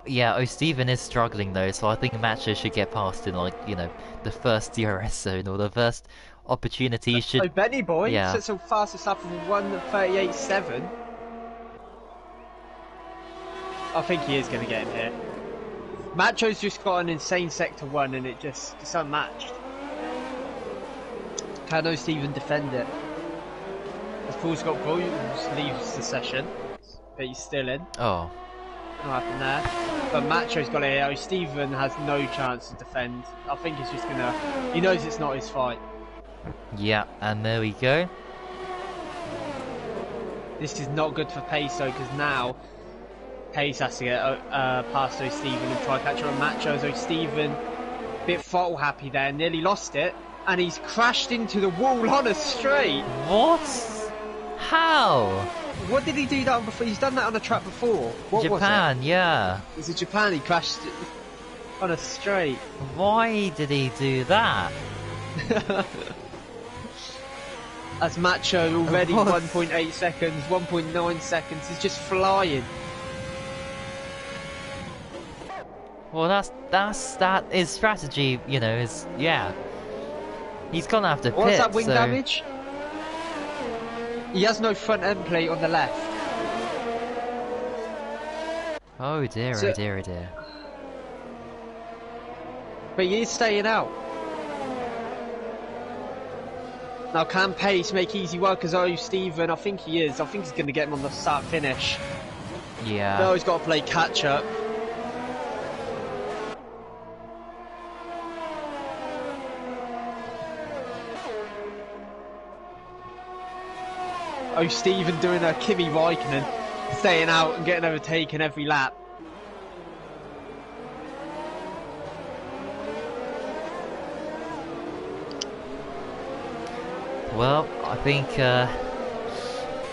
Yeah, O'Steven is struggling though, so I think Macho should get past in like, you know, the first DRS zone or the first opportunity should... Oh, Benny boy, yeah. so fastest lap of 1:38.7. I think he is going to get him here. Macho's just got an insane sector 1 and it's unmatched. Can O'Steven defend it? As Paul's got Williams leaves the session, but he's still in. Oh. What happened there? But Macho's got it here. O'Steven has no chance to defend. I think he's just going to... He knows it's not his fight. Yeah, and there we go. This is not good for Pace though, because now Pace has to get past O'Steven and try catch her on Macho's. O'Steven, a bit throttle happy there, nearly lost it, and he's crashed into the wall on a straight. What? How? What did he do that on before? He's done that on a track before. What Japan, was it? yeah. Was it Japan? He crashed on a straight. Why did he do that? As Macho already 1.8 seconds, 1.9 seconds, is just flying. Well, that is strategy, you know, is, yeah. He's gonna have to pit, What's that wing so... damage? He has no front end plate on the left. Oh dear, So- oh dear, oh dear. But he is staying out. Now can Pace make easy work as O'Steven? I think he is. I think he's going to get him on the start finish. Yeah. No, he's got to play catch up. O'Steven doing a Kimi Raikkonen, staying out and getting overtaken every lap. Well, I think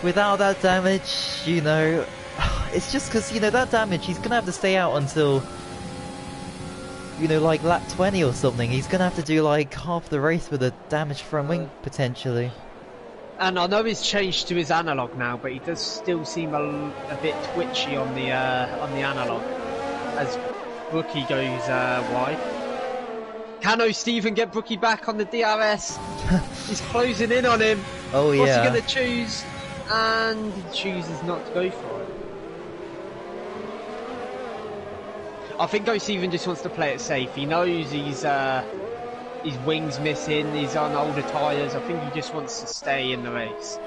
without that damage, you know, it's just because, you know, that damage, he's going to have to stay out until, you know, like lap 20 or something. He's going to have to do like half the race with a damaged front wing, potentially. And I know he's changed to his analog now, but he does still seem a bit twitchy on the analog as Brookie goes wide. Can O'Steven get Brookie back on the DRS? He's closing in on him. Oh yeah. What's he going to choose? And he chooses not to go for it. I think O'Steven just wants to play it safe. He knows his wings missing, he's on older tyres. I think he just wants to stay in the race.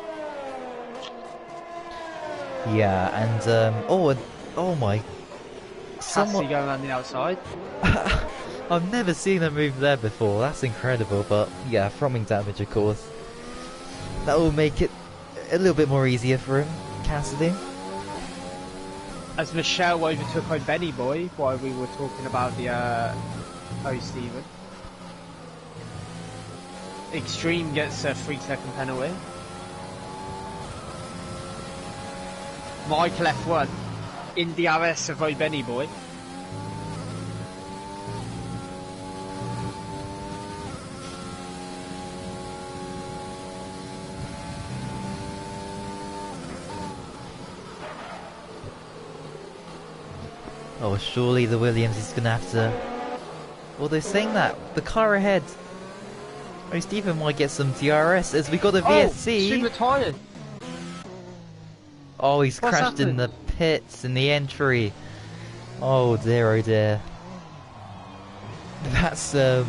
Yeah, and oh my, Cassie going around the outside. I've never seen a move there before. That's incredible. But yeah, fromming damage, of course. That will make it a little bit more easier for him, Cassidy. As Michelle overtook on Benny Boy while we were talking about the O'Steven. Extreme gets a 3-second penalty. Michael F1 in DRS of Benny Boy. Oh, surely the Williams is gonna have to. Well, they're saying that the car ahead. Oh, Stephen might get some DRS as we got a VSC. Super tired. Oh, he's What's crashed in happened? the pits in the entry. Oh dear, oh dear. That's oh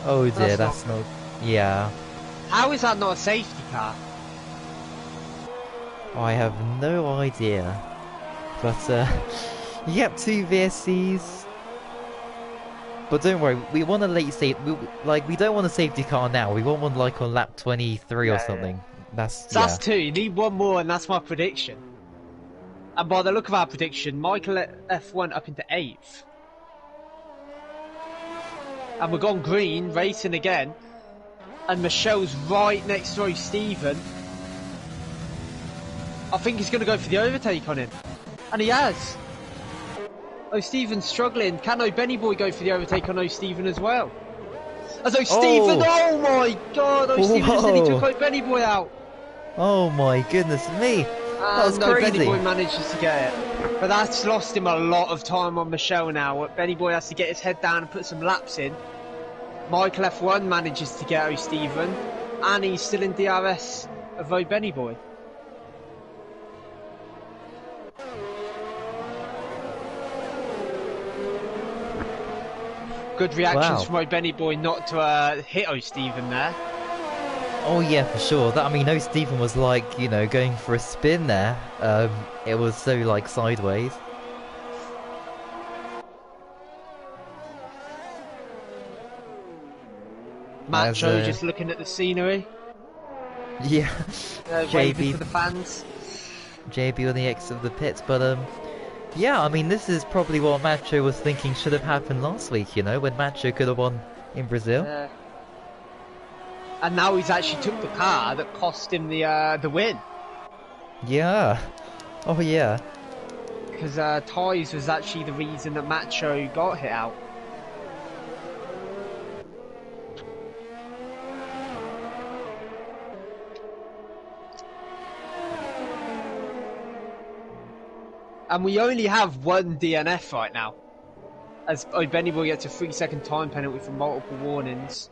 dear, that's not. Yeah. How is that not a safety car? I have no idea. But yep, 2 VSCs. But don't worry, we want a late safety. We don't want a safety car now. We want one like on lap 23 or something. That's So that's 2. You need one more, and that's my prediction. And by the look of our prediction, Michael F1 up into 8th. And we're gone green, racing again. And Michelle's right next to O'Steven. I think he's going to go for the overtake on him. And he has. O'Steven's struggling. Can Benny Boy go for the overtake on O'Steven as well? As O'Steven, oh my god, O'Steven just nearly took Benny Boy out. Oh my goodness me! That was No, Benny crazy. Boy manages to get it. But that's lost him a lot of time on Michelle now. Benny Boy has to get his head down and put some laps in. Michael F1 manages to get O'Stephen, and he's still in DRS of Benny Boy. Good reactions from Benny Boy not to hit O'Stephen there. Oh yeah, for sure. That, I mean, O'Stephen was like, you know, going for a spin there. It was so like sideways. Macho just looking at the scenery. Yeah. Waving to the fans. JB on the exit of the pits, but yeah, I mean, this is probably what Macho was thinking should have happened last week, you know, when Macho could have won in Brazil. Yeah. And now he's actually took the car that cost him the win. Yeah. Oh yeah. Because tyres was actually the reason that Macho got hit out. And we only have one DNF right now, as Benny Boy gets a 3-second time penalty for multiple warnings.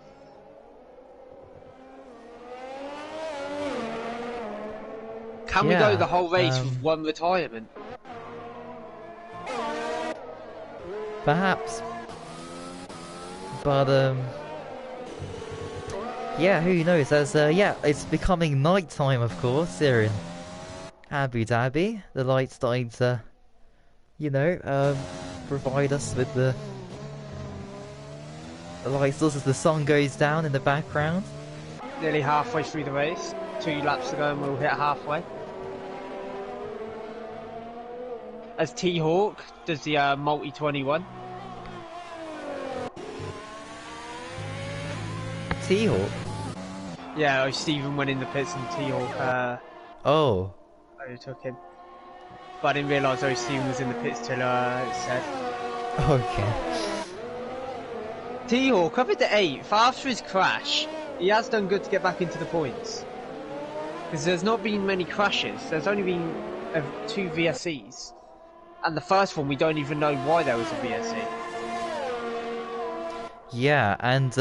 Can we go the whole race with one retirement? Perhaps. But yeah, who knows? As yeah, it's becoming night time, of course, here in Abu Dhabi. The lights starting to, you know, provide us with the lights as the sun goes down in the background. Nearly halfway through the race. 2 laps to go and we'll hit halfway. As T-Hawk does the multi-21. T-Hawk? Yeah, Stephen went in the pits and T-Hawk oh. overtook him. But I didn't realise Stephen was in the pits till it said. Okay. T-Hawk up at the 8th. After his crash, he has done good to get back into the points. Because there's not been many crashes. There's only been 2 VSEs. And the first one, we don't even know why there was a VSE. Yeah, and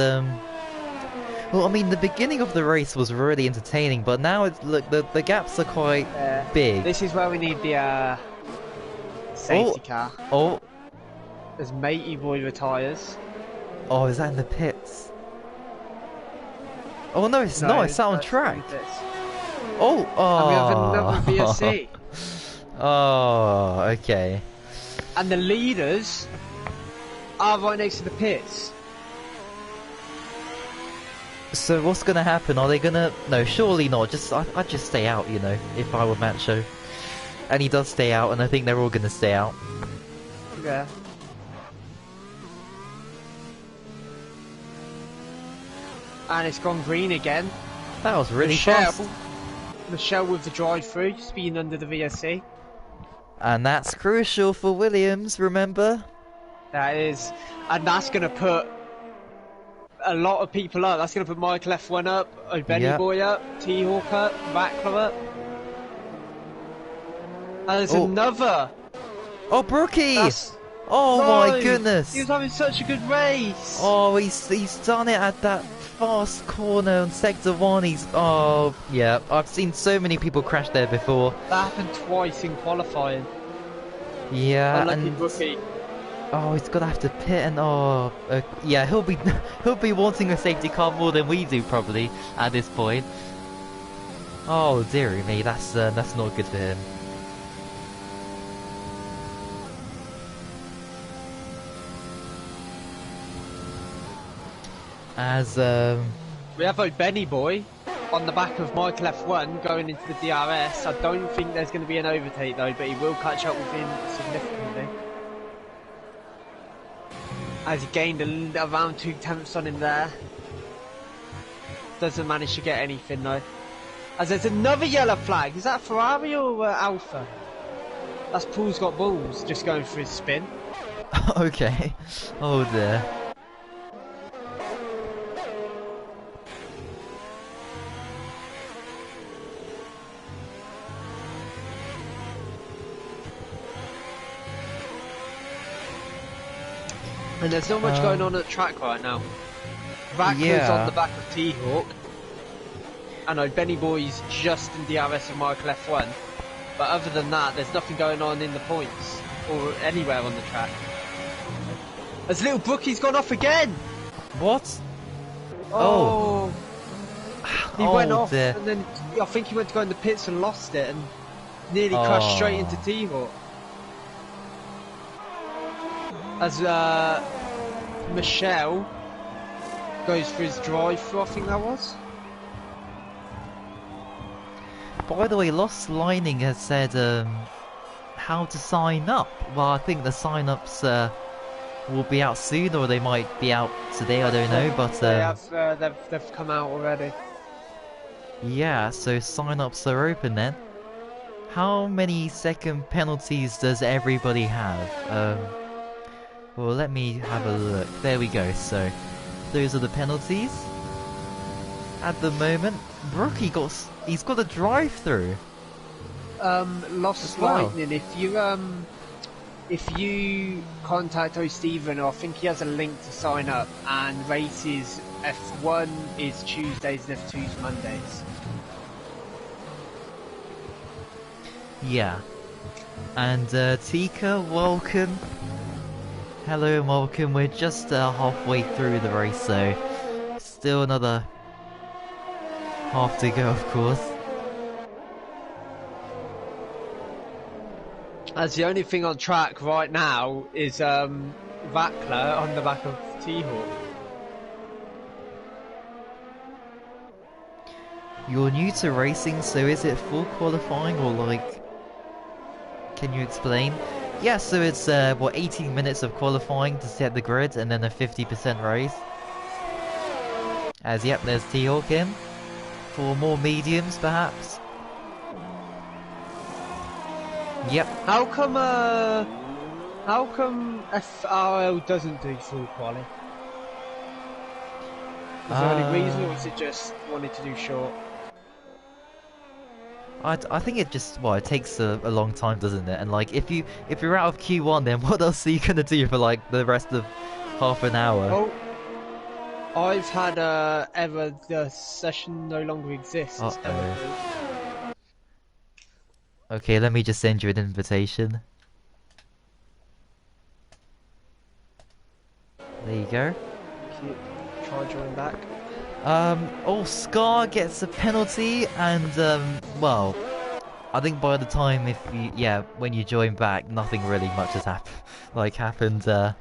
well, I mean, the beginning of the race was really entertaining, but now it's, look, the gaps are quite big. This is where we need the safety car. Oh. As Matey Boy retires. Oh, is that in the pits? Oh no, it's not. It's out on track. Oh, and we have another VSC. Oh, okay. And the leaders are right next to the pits. So what's gonna happen? Are they gonna... No, surely not. I'd just stay out, you know, if I were Macho. And he does stay out, and I think they're all gonna stay out. Yeah. And it's gone green again. That was really fast. Michelle with the drive-through, speeding under the VSC. And that's crucial for Williams, remember? That is. And that's going to put a lot of people up. That's going to put Michael F1 up, Benny Boy up, T-Hawk up, Rackler up. And there's another. Oh, Brookie! Oh my goodness! He was having such a good race! Oh, he's done it at that fast corner on Sector 1. Oh, yeah, I've seen so many people crash there before. That happened twice in qualifying. Yeah, unlucky Brookie. Oh, he's gonna have to pit and yeah, he'll be wanting a safety car more than we do probably at this point. Oh dearie me, that's not good for him. As we have Benny Boy on the back of Michael F1 going into the DRS. I don't think there's going to be an overtake though, but he will catch up with him significantly. As he gained around 2/10 on him there. Doesn't manage to get anything though. As there's another yellow flag. Is that Ferrari or Alpha? That's Paul's got balls, just going for his spin. Okay. Oh dear. And there's not much going on at the track right now. Rackler's on the back of T-Hawk. I know Benny Boy's just in DRS of Michael F1. But other than that, there's nothing going on in the points or anywhere on the track. As little Brookie's gone off again! What? Oh. He went off dear. and then I think he went to go in the pits and lost it and nearly crashed straight into T-Hawk. As Michelle goes for his drive-through, I think that was. By the way, Lost Lining has said how to sign up. Well, I think the sign-ups will be out soon, or they might be out today, I don't know, but... they've come out already. Yeah, so sign-ups are open then. How many second penalties does everybody have? Well, let me have a look. There we go, so those are the penalties. At the moment, Brookie he's got a drive-through. Lost Lightning, if you contact O'Stephen, I think he has a link to sign up, and races F1 is Tuesdays and F2 is Mondays. Yeah. And Tika, welcome. Hello and welcome. We're just halfway through the race, so still another half to go, of course. As the only thing on track right now is Vackler on the back of T-Hawk. You're new to racing, so is it full qualifying or like... Can you explain? Yeah, so it's 18 minutes of qualifying to set the grid and then a 50% race. As yep, there's T-Hawk in. For more mediums, perhaps. Yep. How come FRL doesn't do full quali? Is there any reason, or is it just wanted to do short? I think it just, well, it takes a long time, doesn't it? And like, if you're out of Q1, then what else are you gonna do for like the rest of half an hour? Oh, I've had error. The session no longer exists. Okay, let me just send you an invitation. There you go. Try join back. Oh, Scar gets a penalty, and well, I think by the time when you join back, nothing really much has happened. Good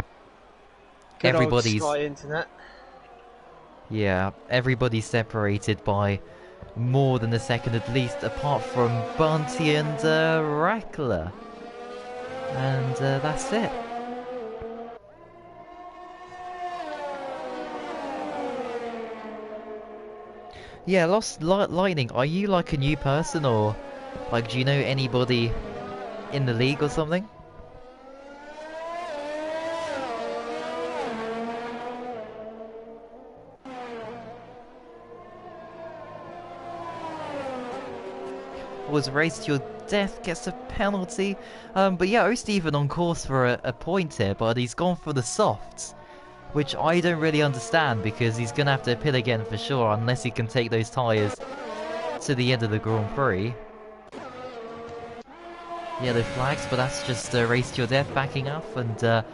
Everybody's old Sky internet. Yeah, everybody's separated by more than a second at least, apart from Bunty and Rackler, and that's it. Yeah, Lost Lightning, are you like a new person, or like do you know anybody in the league or something? Was raced to your death, gets a penalty. But yeah, O'Stephen on course for a point here, but he's gone for the softs, which I don't really understand, because he's gonna have to pit again for sure, unless he can take those tyres to the end of the Grand Prix. Yellow flags, but that's just race to your death backing up and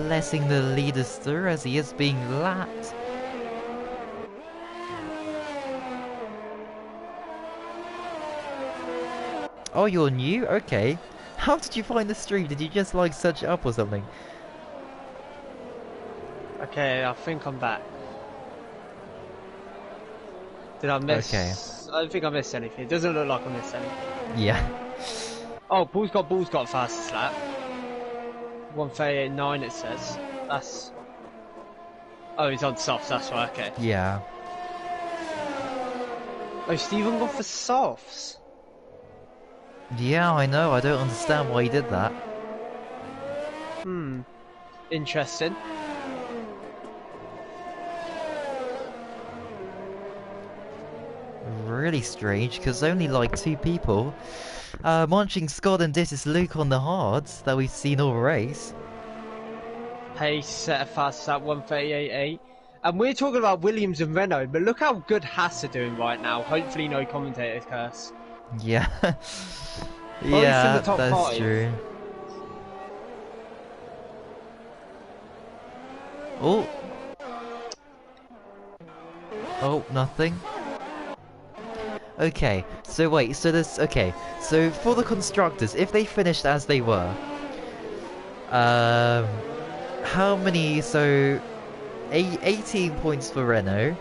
letting the leaders through as he is being lapped. Oh, you're new? Okay. How did you find the stream? Did you just like search it up or something? Okay, I think I'm back. Did I miss? Okay. I don't think I missed anything. It doesn't look like I missed anything. Yeah. Oh, Bull's got fastest lap. 1:38.9 it says. That's... Oh, he's on softs, that's right, okay. Yeah. Oh, Stephen got for softs? Yeah, I know. I don't understand why he did that. Interesting. Really strange, because only like 2 people. Munching Scott and This is Luke on the hards that we've seen all race. Pace set a fast at 1:38.8. And we're talking about Williams and Renault, but look how good Haas are doing right now. Hopefully no commentators curse. Yeah. In Yeah, the top that's 5. true. Oh. Oh, nothing. Okay, so wait, so this, okay, so for the constructors, if they finished as they were, how many, so, 18 points for Renault,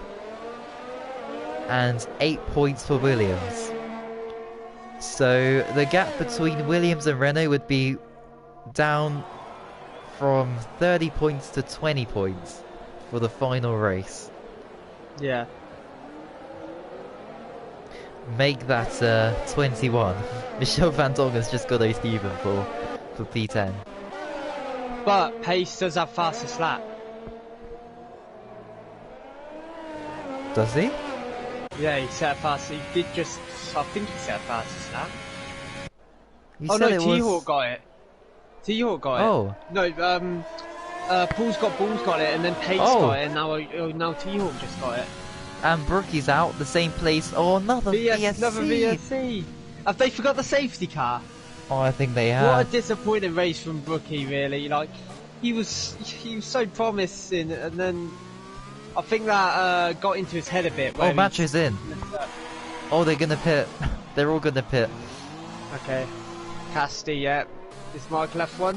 and 8 points for Williams. So, the gap between Williams and Renault would be down from 30 points to 20 points for the final race. Yeah. Make that 21. Michel Van Dongen's just got a even for P10. But Pace does have fastest lap. Does he? Yeah, he set a fast. He did just. I think he set a fastest lap. You Oh said no, it T-Hawk was... got it. T-Hawk got it. Oh. No, Paul's got it, and then Pace got it, and now T-Hawk just got it. And Brookie's out, the same place. Oh, another VSC. Another VSC. Have they forgot the safety car? Oh, I think they have. What a disappointing race from Brookie, really. Like, he was so promising, and then I think that got into his head a bit. Oh, Macho's in. Oh, they're gonna pit. They're all gonna pit. Okay. Casty, yeah. Is Michael F1?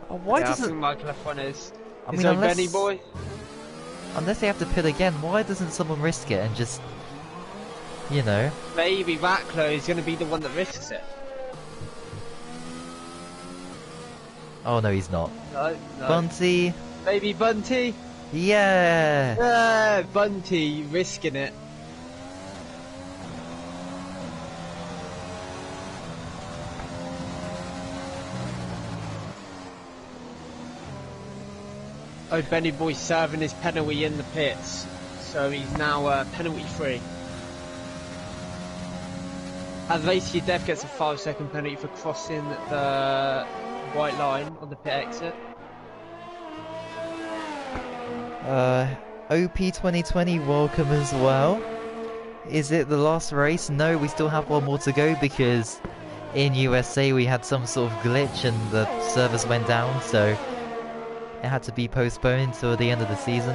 Oh, why yeah, doesn't... I think Michael F1 is. I Is mean, there unless... Benny boy? Unless they have to pit again, why doesn't someone risk it and just... You know... Maybe Racklow is going to be the one that risks it. Oh, no, he's not. No. Bunty... Maybe Bunty? Yeah! Yeah, Bunty risking it. Oh, Benny Boy serving his penalty in the pits, so he's now penalty free. At the race to your death gets a 5-second penalty for crossing the white line on the pit exit. OP 2020, welcome as well. Is it the last race? No, we still have one more to go because in USA we had some sort of glitch and the servers went down, so it had to be postponed until the end of the season.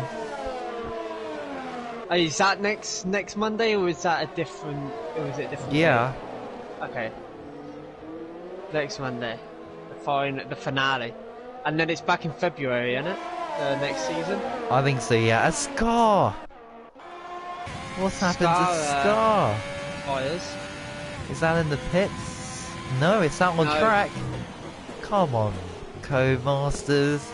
Is that next Monday, or is that a different? Or is it a different? Yeah. Day? Okay. Next Monday, the finale, and then it's back in February, isn't it? Next season. I think so. Yeah. A Scar. What's happened to Scar? Fires. Is that in the pits? No, it's out on track. Come on, Co-Masters.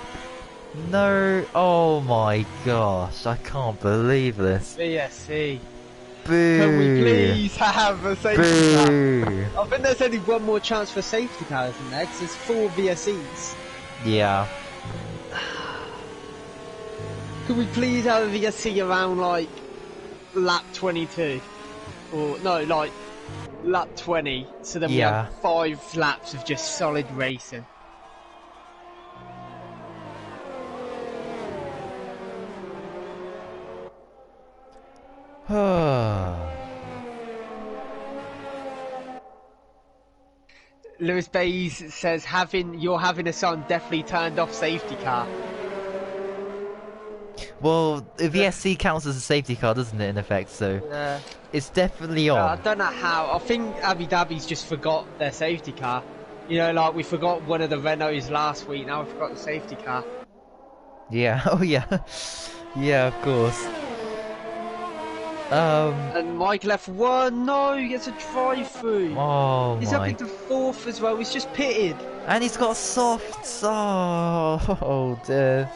No, oh my gosh, I can't believe this. VSC. Boo! Can we please have a safety Boo! car? I think there's only one more chance for safety cars in there, because there's 4 VSCs. Yeah. Can we please have a VSC around, like, lap 22? Or, no, like, lap 20, so then we have 5 laps of just solid racing. Lewis Bays says you're having a son definitely turned off safety car. Well, the VSC counts as a safety car, doesn't it, in effect, so it's definitely on. I don't know how. I think Abu Dhabi's just forgot their safety car. You know, like we forgot one of the Renaults last week, now we forgot the safety car. Yeah, oh yeah. Yeah, of course. And Michael F1, no, he gets a drive-through. Oh, he's up into 4th as well, he's just pitted. And he's got softs. Oh dear.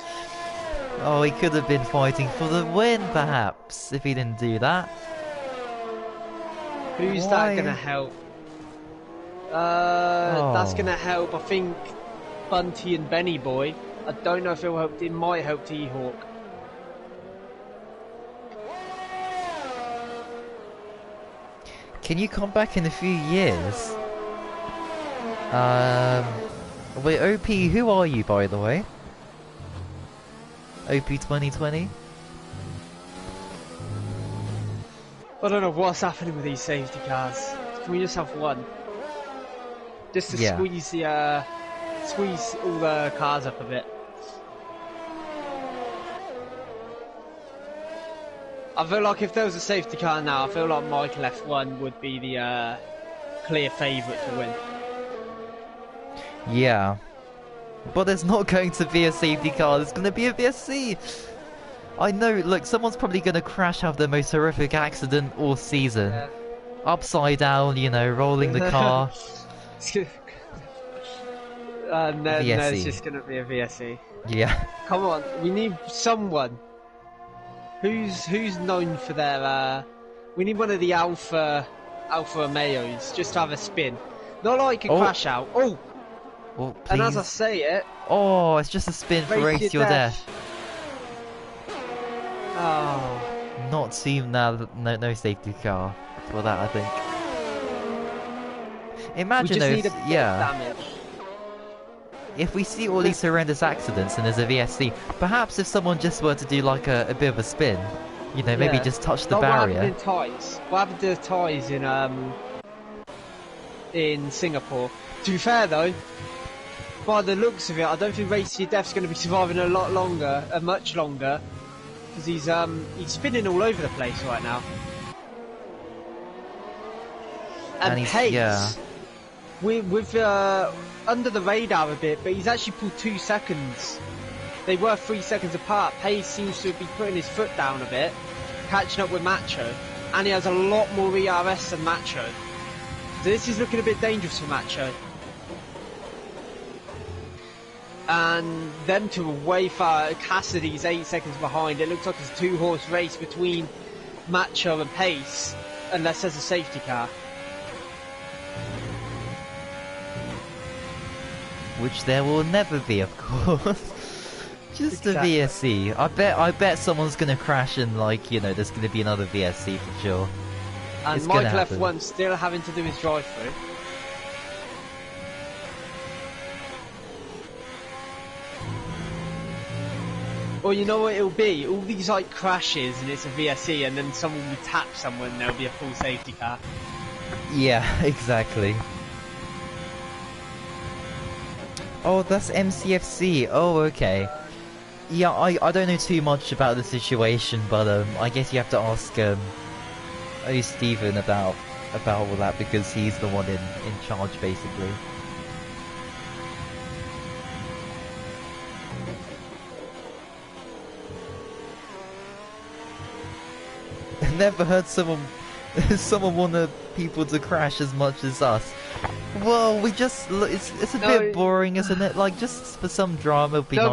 Oh, he could have been fighting for the win, perhaps, if he didn't do that. Who's that gonna help? That's gonna help, I think, Bunty and Benny Boy. I don't know if it'll help, it might help T-Hawk. Can you come back in a few years? Wait, OP, who are you, by the way? OP 2020? I don't know what's happening with these safety cars. Can we just have one? Just to squeeze all the cars up a bit. I feel like if there was a safety car now, I feel like Michael F1 would be the clear favourite to win. Yeah. But there's not going to be a safety car, there's going to be a VSC! I know, look, someone's probably going to crash, have the most horrific accident all season. Yeah. Upside down, you know, rolling the car. And then there's just going to be a VSC. Yeah. Come on, we need someone who's known for their. We need one of the Alfa Romeos just to have a spin, not like a crash out. Oh, well, and as I say it, it's just a spin for race your death. Oh, not seen no safety car for that, I think. Imagine we just those, need a bit of damage. If we see all these horrendous accidents and there's a VSC, perhaps if someone just were to do like a bit of a spin, you know, maybe just touch the barrier. What happened to the ties in Singapore? To be fair though, by the looks of it, I don't think Race to Your Death's going to be surviving much longer, because he's spinning all over the place right now. And Pace, with under the radar a bit, but he's actually pulled 2 seconds. They were 3 seconds apart. Pace seems to be putting his foot down a bit, catching up with Macho, and he has a lot more ERS than Macho. So this is looking a bit dangerous for Macho. And them two are way far. Cassidy's 8 seconds behind. It looks like it's a 2-horse race between Macho and Pace, unless there's a safety car. Which there will never be, of course. Just a VSC. I bet someone's gonna crash and, like, you know, there's gonna be another VSC for sure. And Michael F1 still having to do his drive-through. Or you know what it'll be? All these like crashes and it's a VSC, and then someone will tap someone and there'll be a full safety car. Yeah, exactly. Oh, that's MCFC. Oh, okay. Yeah, I don't know too much about the situation, but I guess you have to ask Stephen about all that, because he's the one in charge basically. Never heard someone wanted people to crash as much as us. Well, we just it's a bit boring, isn't it? Like, just for some drama would be nice.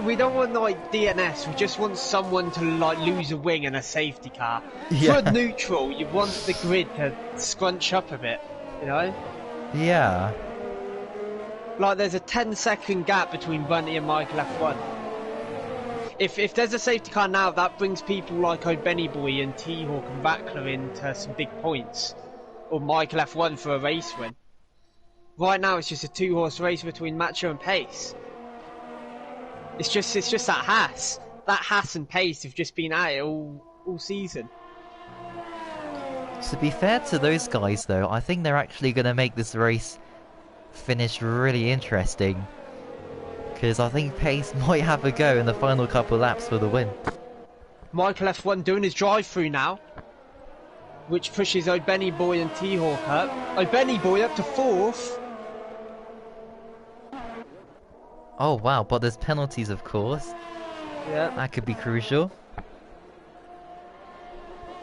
We don't want like DNS. We just want someone to like lose a wing and a safety car. Yeah. For neutral, you want the grid to scrunch up a bit, you know? Yeah. Like, there's a 10-second gap between Bunty and Michael F1. If there's a safety car now, that brings people like Benny Boy and T-Hawk and Vackler into some big points. Or Michael F1 for a race win. Right now it's just a 2-horse race between Macho and Pace. It's just that Haas. That Haas and Pace have just been at it all season. To be fair to those guys though, I think they're actually going to make this race finish really interesting. Because I think Pace might have a go in the final couple laps for the win. Michael F1 doing his drive-through now, which pushes Benny Boy and T-Hawk up. Benny Boy up to 4th. Oh wow, but there's penalties, of course. Yeah. That could be crucial.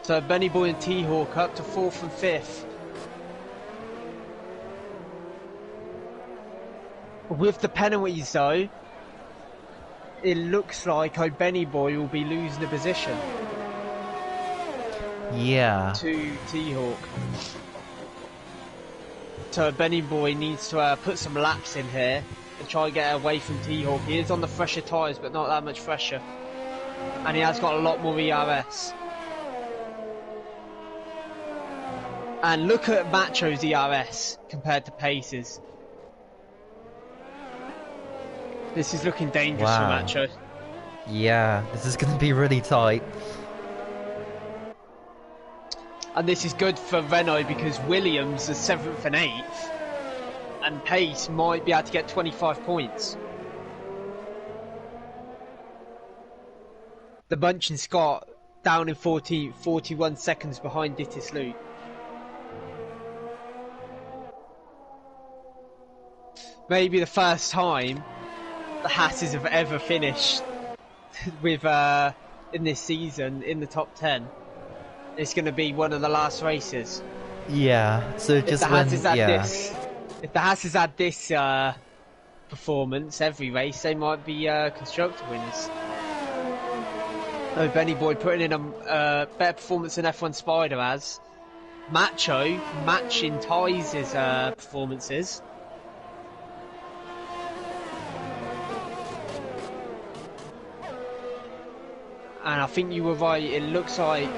So Benny Boy and T-Hawk up to 4th and 5th. With the penalties though, it looks like Benny Boy will be losing a position. Yeah. To T-Hawk. So Benny Boy needs to put some laps in here and try and get away from T-Hawk. He is on the fresher tyres, but not that much fresher. And he has got a lot more ERS. And look at Macho's ERS compared to Pace's. This is looking dangerous Wow. for Macho. Yeah, this is going to be really tight. And this is good for Renault because Williams is 7th and 8th. And Pace might be able to get 25 points. The Bunch and Scott down in 41 seconds behind Dittis Luke. Maybe the first time the Hasses have ever finished with in this season in the top 10. It's going to be one of the last races. Yeah, so just when... If the Hasses had this performance every race, they might be constructor winners. Oh, Benny Boy putting in a better performance than F1 Spider has. Macho matching Ty's performances. And I think you were right, it looks like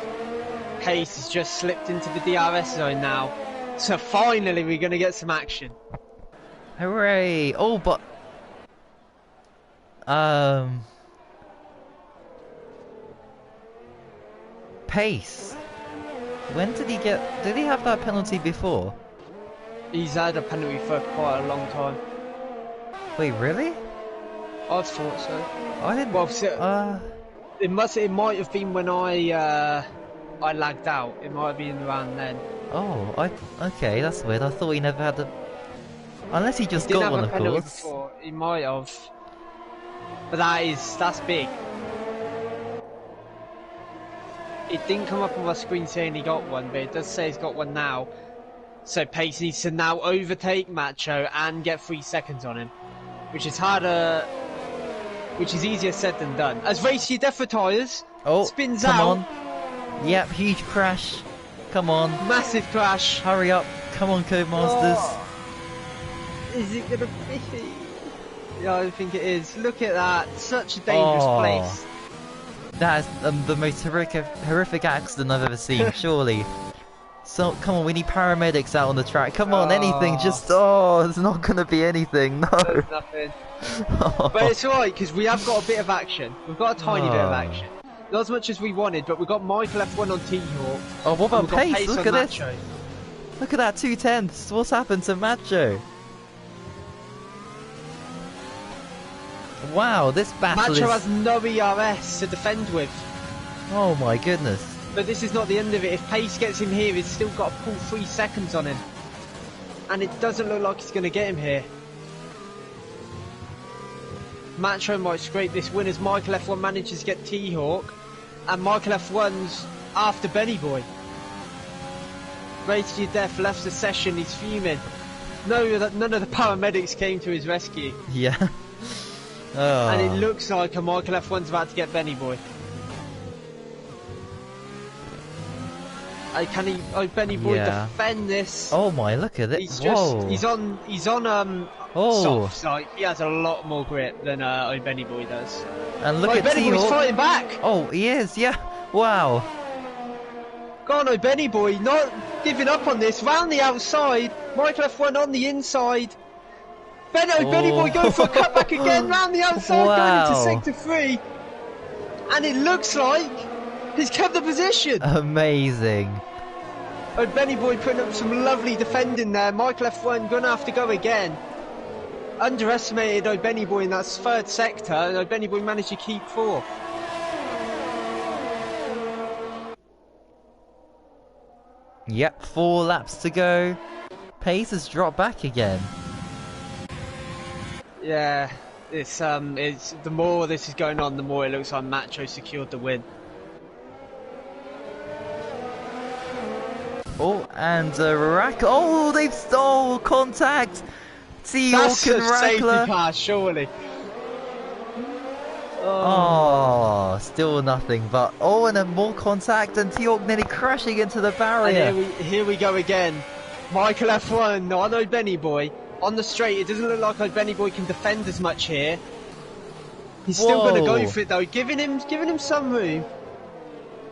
Pace has just slipped into the DRS zone now. So finally we're going to get some action. Hooray! Oh, but... Pace. When did he get... Did he have that penalty before? He's had a penalty for quite a long time. Wait, really? I thought so. I didn't... Well, so, it might have been when I lagged out. It might have been around then. Oh, okay, that's weird. I thought he never had a... Unless he just got one, of course. Before. He might have. But that's big. It didn't come up on my screen saying he got one, but it does say he's got one now. So Pace needs to now overtake Macho and get 3 seconds on him, which is harder. Which is easier said than done. As race your Defra tyres. Oh, spins come out. On. Yep, huge crash. Come on. Massive crash. Hurry up. Come on, Codemasters. Oh. Is it gonna be? Yeah, I think it is. Look at that. Such a dangerous place. That is the most horrific accident I've ever seen, surely. So, come on, we need paramedics out on the track. Come on, anything, just... Oh, there's not gonna be anything, no. There's nothing. But it's alright, because we have got a bit of action. We've got a tiny bit of action. Not as much as we wanted, but we've got Michael F1 on T-Hawk. Oh, what about Pace? Look at Macho. this. Look at that, 2/10. What's happened to Macho? Wow, this battle Macho has no ERS to defend with. Oh my goodness. But this is not the end of it. If Pace gets him here, he's still got to pull 3 seconds on him. And it doesn't look like he's going to get him here. Macho might scrape this win as Michael F1 manages to get T-Hawk. And Michael F1's after Benny Boy. Race to your death, left the session, he's fuming. None of the paramedics came to his rescue. Yeah. Oh. And it looks like a Michael F1's about to get Benny Boy. Can he? Oh, Benny Boy defend this? Oh my! Look at it! He's he's on softs. Like he has a lot more grip than Benny Boy does. And look at Benny Boy's fighting back. Oh, he is. Yeah. Wow. Go on, Benny Boy, not giving up on this. Round the outside, Michael F1 on the inside. Benny Boy going for a cutback again, round the outside, going into sector 3. And it looks like he's kept the position. Amazing. Oh, Benny Boy putting up some lovely defending there. Michael F1 gonna have to go again. Underestimated Benny Boy in that 3rd sector, and Benny Boy managed to keep 4th. Yep, 4 laps to go. Pace has dropped back again. Yeah, it's the more this is going on, the more it looks like Macho secured the win. Oh, and Rack. Oh, they've stole contact. That's a safety car, surely. Oh, still nothing. But and then more contact, and T-Hawk nearly crashing into the barrier. And here we go again. Michael F1 on Benny Boy on the straight. It doesn't look like Benny Boy can defend as much here. He's still going to go for it though, giving him some room.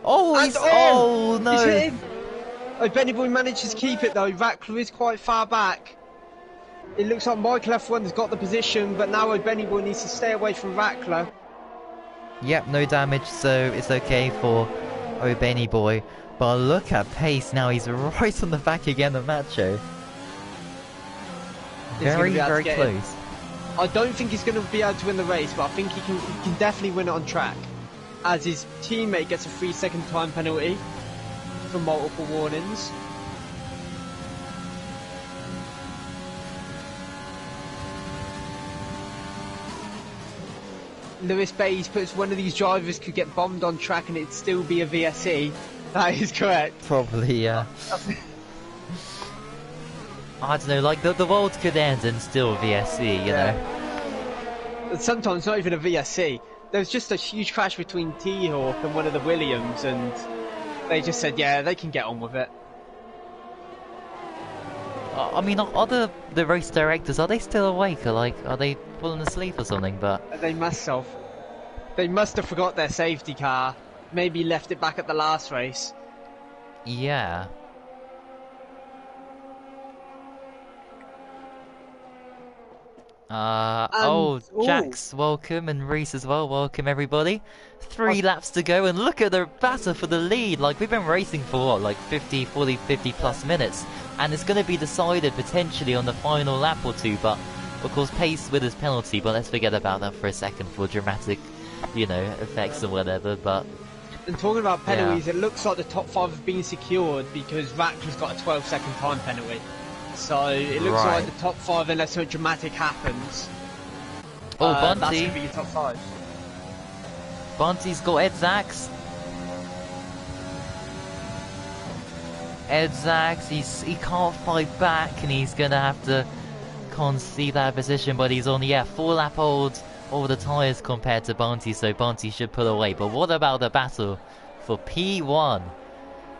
Oh, oh no! He's hit him. Benny Boy manages to keep it though. Rackler is quite far back. It looks like Michael F1's got the position, but now Benny Boy needs to stay away from Rackler. Yep, no damage, so it's okay for Benny Boy. But look at Pace now, he's right on the back again of Macho. Very, very close. I don't think he's going to be able to win the race, but I think he can definitely win it on track. As his teammate gets a 3-second time penalty for multiple warnings. Lewis Bays puts one of these drivers could get bombed on track and it'd still be a VSE. That is correct. Probably, yeah. I don't know, like the world could end and still VSE, you know. Sometimes not even a VSC. There was just a huge crash between T-Hawk and one of the Williams, and they just said, yeah, they can get on with it. I mean, are the race directors, are they still awake? Or like, are they falling asleep or something? But they must have. They must have forgot their safety car. Maybe left it back at the last race. Yeah. Jax, welcome, and Reese as well, welcome everybody. 3 laps to go, and look at the battle for the lead. Like, we've been racing for what, like 50 plus minutes, and it's going to be decided potentially on the final lap or two, but of course Pace with his penalty, but let's forget about that for a second for dramatic, you know, effects or whatever. But and talking about penalties, it looks like the top 5 have been secured because Rackler's got a 12-second time penalty. So it looks like the top 5, unless something dramatic happens. Oh, Bunty! That's going to be your top 5. Bunty's got Ed Zax. Ed Zax, he can't fight back, and he's going to have to concede that position. But he's on 4-lap hold over the tyres compared to Bunty, so Bunty should pull away. But what about the battle for P1?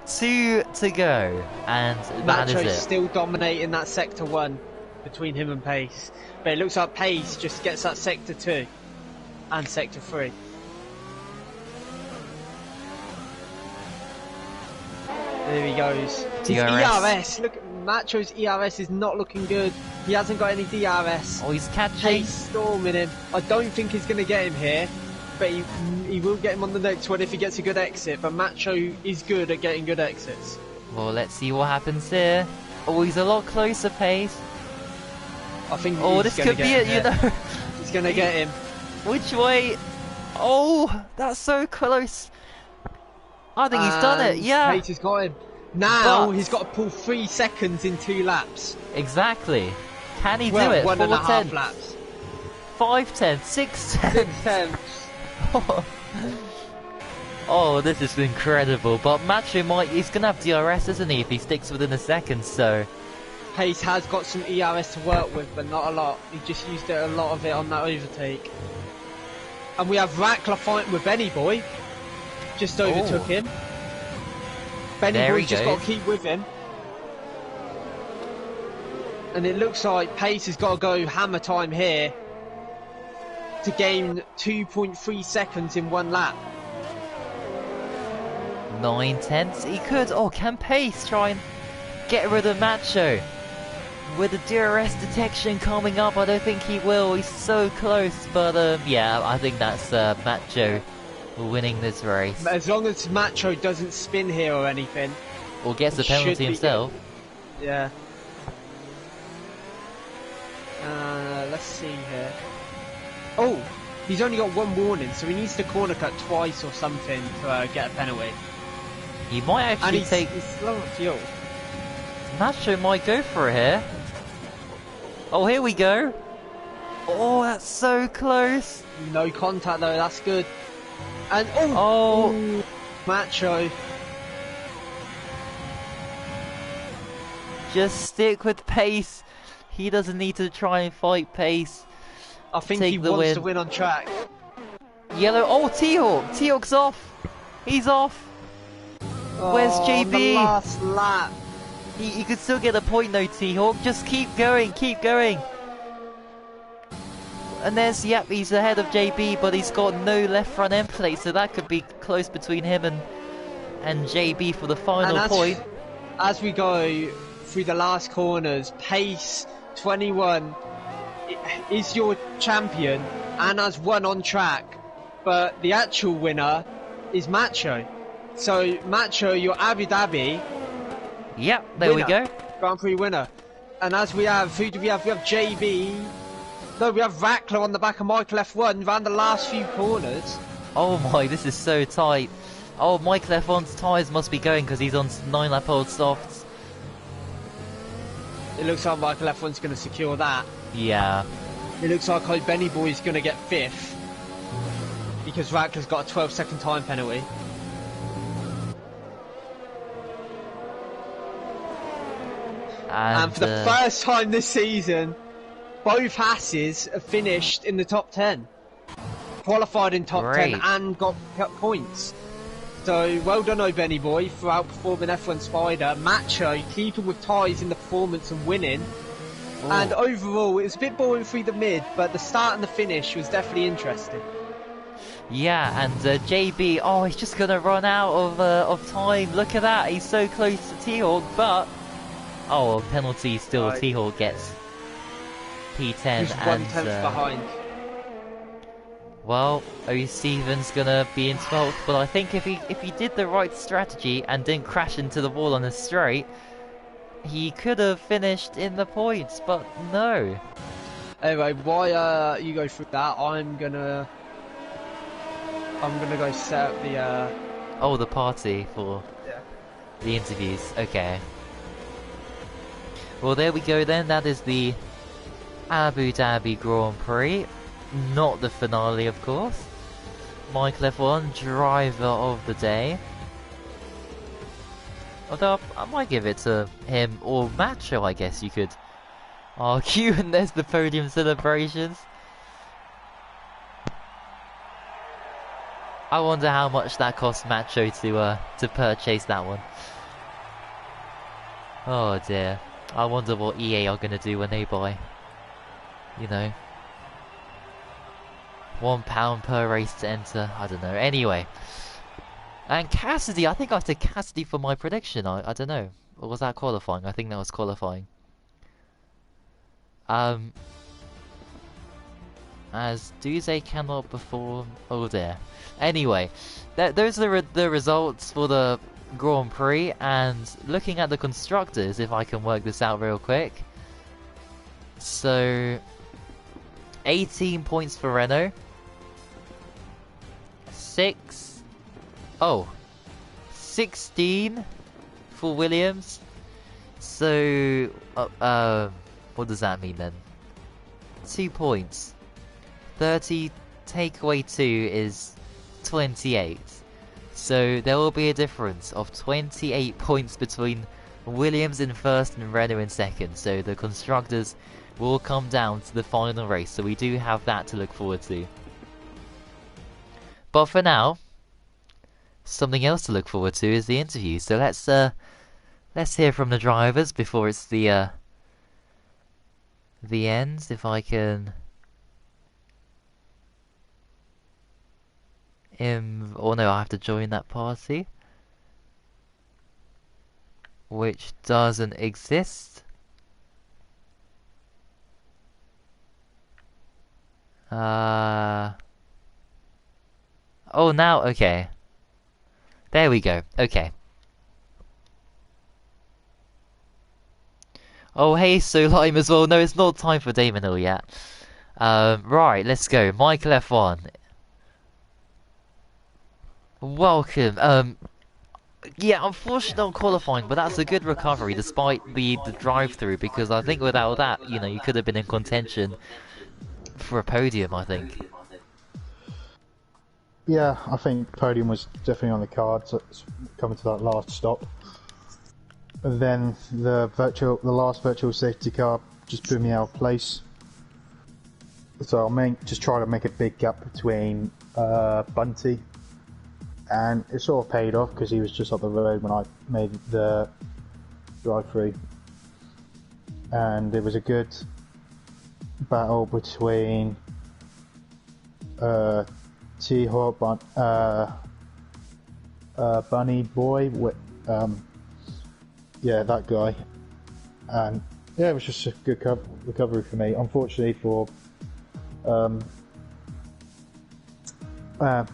2 to go, and that is it. Macho's still dominating that sector 1 between him and Pace, but it looks like Pace just gets that sector 2 and sector 3. There he goes. His ERS, look, Macho's ERS is not looking good. He hasn't got any DRS. Oh, he's catching. Pace storming him. I don't think he's going to get him here, but he will get him on the next one if he gets a good exit. But Macho is good at getting good exits. Well, let's see what happens here. Oh, he's a lot closer, Pace. I think this could be it, you know. He's going to get him. Which way? Oh, that's so close. I think he's done it, yeah. Pace has got him. Now he's got to pull 3 seconds in 2 laps. Exactly. Can he do it? 1.5 laps. 5 6 10. Oh, this is incredible. But Macho he's going to have DRS, isn't he, if he sticks within a second, so... Pace has got some ERS to work with, but not a lot. He just used a lot of it on that overtake. And we have Rackler fighting with Benny Boy. Just overtook him. Benny Boy's just got to keep with him. And it looks like Pace has got to go hammer time here to gain 2.3 seconds in 1 lap. 9/10. He could. Oh, can Pace try and get rid of Macho? With the DRS detection coming up, I don't think he will. He's so close. But yeah, I think that's Macho winning this race. As long as Macho doesn't spin here or anything. Or gets the penalty himself. Yeah. Let's see here. Oh, he's only got 1 warning, so he needs to corner cut twice or something to get a penalty. He might actually take... He's slow on fuel. Macho might go for it here. Oh, here we go. Oh, that's so close. No contact though, that's good. And Macho. Just stick with Pace. He doesn't need to try and fight Pace. I think he wants to win on track. Yellow. Oh, T-Hawk. T-Hawk's off. He's off. Where's JB? The last lap. He could still get a point though, T-Hawk. Just keep going, keep going. And there's, he's ahead of JB, but he's got no left front end plate, so that could be close between him and JB for the final point. As we go through the last corners, Pace 21 is your champion and has won on track, but the actual winner is Macho. So Macho, your Abu Dhabi. Yep, there winner, we go. Grand Prix winner. And as we have, who do we have? We have JB. No, we have Rackler on the back of Michael F1 around the last few corners. Oh my, this is so tight. Oh, Michael F1's tyres must be going because he's on 9-lap-old softs. It looks like Michael F1's going to secure that. Yeah. It looks like Benny Boy's going to get 5th. Because Rackler's got a 12-second time penalty. And for the first time this season, both Hasses have finished in the top 10. Qualified in top 10 and got points. So well done, Benny Boy, for outperforming F1 Spider. Macho keeping with ties in the performance and winning. Ooh. And overall, it was a bit boring through the mid, but the start and the finish was definitely interesting. Yeah, and JB, oh, he's just gonna run out of time. Look at that, he's so close to T-Hawk, but oh, penalty still. Right. T-Hawk gets P10 He's and 1/10 behind. Well, Stephen's gonna be in 12th, but I think if he did the right strategy and didn't crash into the wall on the straight, he could have finished in the points, but no. Anyway, while you go through that, I'm gonna go set up the oh, the party for the interviews. Okay. Well, there we go then. That is the Abu Dhabi Grand Prix. Not the finale, of course. Michael F1, driver of the day. Although I might give it to him or Macho, I guess you could argue. And there's the podium celebrations. I wonder how much that cost Macho to purchase that one. Oh dear. I wonder what EA are gonna do when they buy, you know, £1 per race to enter. I don't know. Anyway, and Cassidy, I think I said Cassidy for my prediction. I don't know. Or was that qualifying? I think that was qualifying. As Duze cannot perform. Oh dear. Anyway, those are the results for the Grand Prix, and looking at the constructors, if I can work this out real quick. So 18 points for Renault, 16 for Williams. So what does that mean then? 2 points. 30 take away 2 is 28. So there will be a difference of 28 points between Williams in first and Renault in second. So the constructors will come down to the final race. So we do have that to look forward to. But for now, something else to look forward to is the interview. So let's hear from the drivers before it's the end. If I can. Oh no, I have to join that party, which doesn't exist. Oh, now, okay. There we go, okay. Oh, hey, so Lime as well. No, it's not time for Damon Hill yet. Right, let's go. Michael F1. Welcome. Yeah, unfortunately not qualifying, but that's a good recovery despite the drive-through, because I think without that, you know, you could have been in contention for a podium, I think. Yeah, I think podium was definitely on the cards. It's coming to that last stop. And then the last virtual safety car just put me out of place. So I'll just try to make a big gap between Bunty. And it sort of paid off because he was just up the road when I made the drive-through. And it was a good battle between T-Hawk, Bunny Boy, yeah, that guy, and Yeah, it was just a good recovery for me. Unfortunately for um, but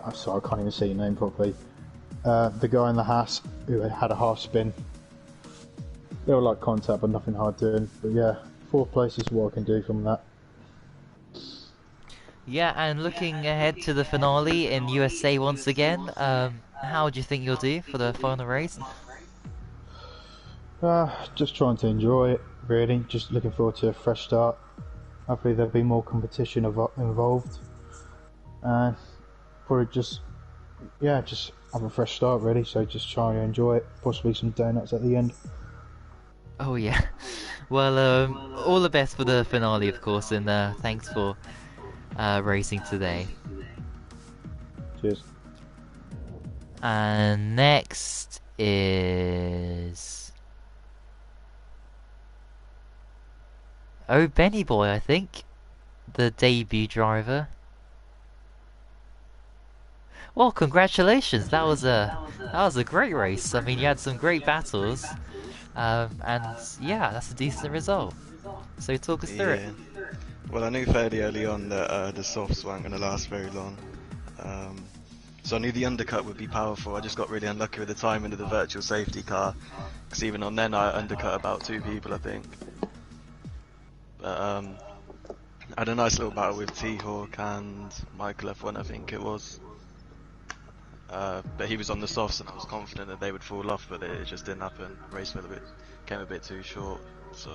I'm sorry, I can't even say your name properly. The guy in the Haas who had a half spin. They were like contact, but nothing hard doing. But yeah, 4th place is what I can do from that. Yeah, and looking ahead to the finale in USA once again, how do you think you'll do for the final race? Just trying to enjoy it, really. Just looking forward to a fresh start. Hopefully there'll be more competition involved. And probably just have a fresh start, really. So just try and enjoy it. Possibly some donuts at the end. Oh yeah. Well, all the best for the finale, of course, and thanks for racing today. Cheers. And next is... Oh, Benny Boy, I think. The debut driver. Well, congratulations. That was a great race. I mean, you had some great battles. And yeah, that's a decent result. So talk us through it. Well, I knew fairly early on that the softs weren't going to last very long. So I knew the undercut would be powerful. I just got really unlucky with the timing of the virtual safety car, because even on then I undercut about 2 people, I think. But I had a nice little battle with T-Hawk and Michael F1, I think it was. But he was on the softs and I was confident that they would fall off, but it just didn't happen. Race came a bit too short. So,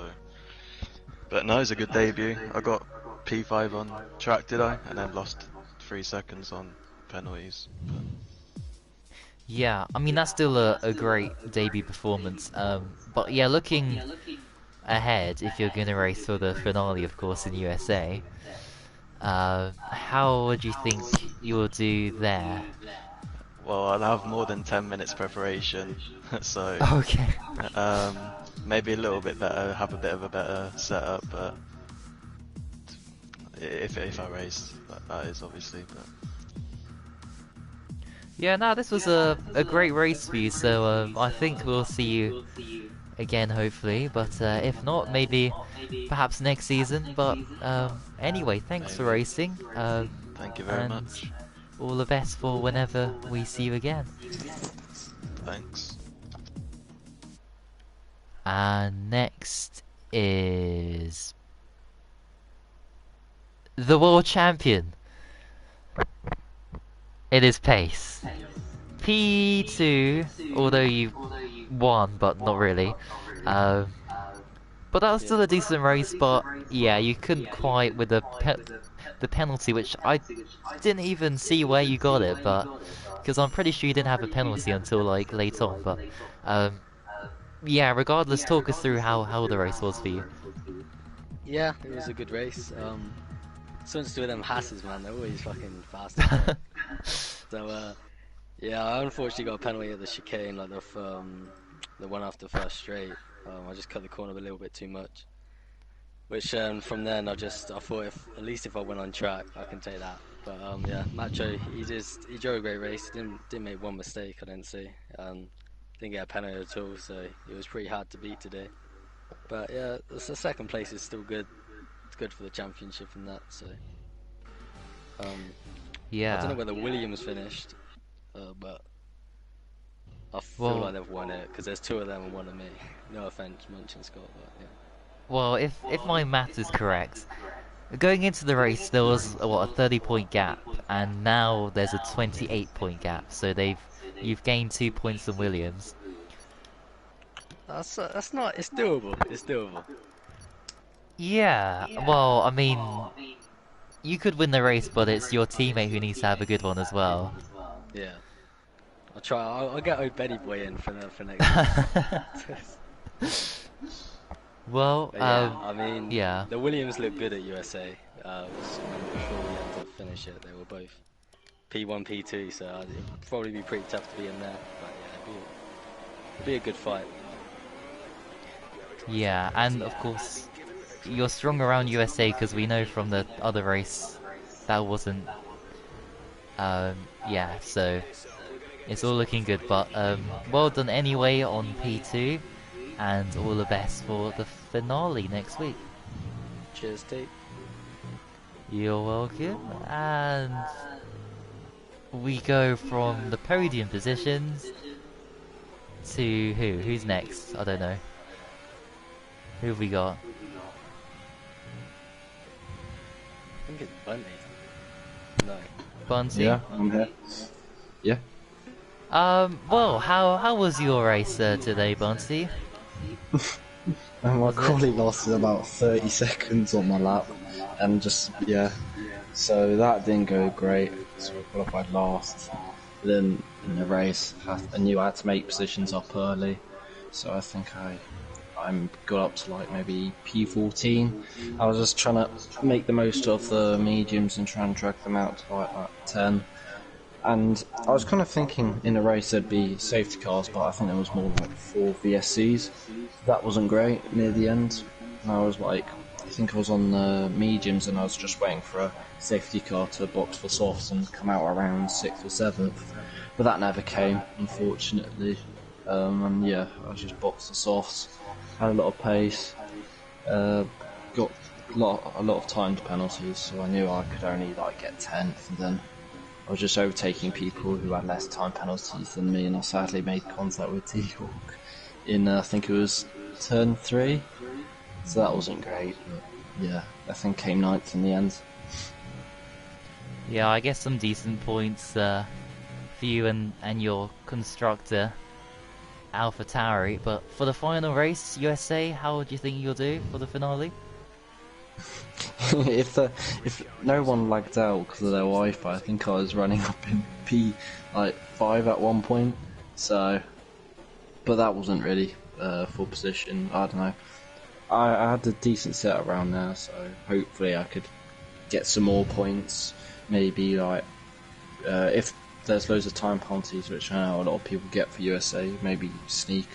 but no, it was a good debut. I got P5 on track, did I? And then lost 3 seconds on penalties. But... Yeah, I mean that's still a great debut performance. But yeah, looking ahead, if you're gonna race for the finale, of course, in USA, how would you think you'll do there? Well, I'll have more than 10 minutes preparation, so okay. Maybe a little bit better, have a bit of a better setup, but if I race, that is obviously. But yeah, no, this was a great race for you, so I think we'll see you again, hopefully, but if not, maybe perhaps next season. But anyway, thanks for racing. Thank you very much. All the best for whenever we see you again. Thanks. And next is the world champion. It is Pace. P2, although you won, but not really. But that was still a decent race, but yeah, you couldn't quite with the penalty, which I didn't even see where you got it, but because I'm pretty sure you didn't have a penalty until like late on. But yeah, regardless, talk us through how the race was for you. Yeah, it was a good race. Something to do with them Hasses, man. They're always fucking fast. So yeah, I unfortunately got a penalty at the chicane, like the one after first straight. I just cut the corner a little bit too much. Which from then I thought at least if I went on track I can take that. But yeah, Macho he drove a great race. He didn't make one mistake, I didn't see. Didn't get a penalty at all, so it was pretty hard to beat today. But yeah, the second place is still good. It's good for the championship and that. So yeah, I don't know whether Williams finished, but I feel like they've won it because there's 2 of them and 1 of me. No offense, Munch and Scott, but yeah. Well, if my math is correct, going into the race there was a 30-point gap, and now there's a 28-point gap. So you've gained 2 points on Williams. That's not. It's doable. It's doable. Yeah. Well, I mean, you could win the race, but it's your teammate who needs to have a good one as well. Yeah. I'll try. I'll get old Benny Boy in for next. Well, yeah, I mean, yeah. The Williams looked good at USA. Before we had to finish it, they were both P1, P2, so it'd probably be pretty tough to be in there. But yeah, it'd be a good fight. Yeah, and of course, you're strong around USA because we know from the other race that wasn't. Yeah, so it's all looking good. But well done anyway on P2. and all the best for the finale next week. Cheers, Tate. You're welcome, and we go from the podium positions to who? Who's next? I don't know. Who have we got? I think it's Bunny. No. Bunty? Yeah, I'm here. Yeah. Well, how was your race today, Bunty? And my Was it? colleague lasted about 30 seconds on my lap, and just, yeah. So that didn't go great, so I qualified last. Then in the race, I knew I had to make positions up early, so I think I got up to like maybe P14. I was just trying to make the most of the mediums and try and drag them out to like 10. And I was kind of thinking in the race there'd be safety cars, but I think there was more like 4 VSCs. That wasn't great near the end. And I was like, I think I was on the mediums and I was just waiting for a safety car to box for softs and come out around 6th or 7th. But that never came, unfortunately. And yeah, I just boxed the softs, had a lot of pace, got a lot of timed penalties, so I knew I could only like get 10th, and then I was just overtaking people who had less time penalties than me, and I sadly made contact with T-Hawk in, I think it was turn 3, so that wasn't great, but yeah, I think came 9th in the end. Yeah, I guess some decent points for you and your constructor, AlphaTauri, but for the final race, USA, how do you think you'll do for the finale? if no one lagged out because of their Wi-Fi, I think I was running up in P5 at one point. So, but that wasn't really full position. I don't know. I had a decent set around there, so hopefully I could get some more points. Maybe like if there's loads of time penalties, which I know a lot of people get for USA, maybe sneak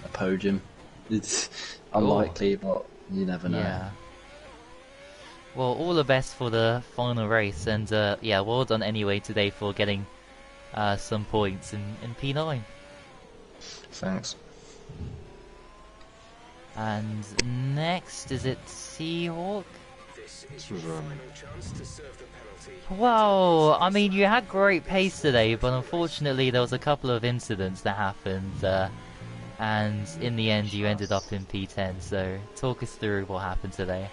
a podium. It's unlikely, but you never know. Yeah. Well, all the best for the final race, and yeah, well done anyway today for getting some points in P9. Thanks. And next, is it Seahawk? Well, I mean, you had great pace today, but unfortunately there was a couple of incidents that happened, and in the end you ended up in P10, so talk us through what happened today.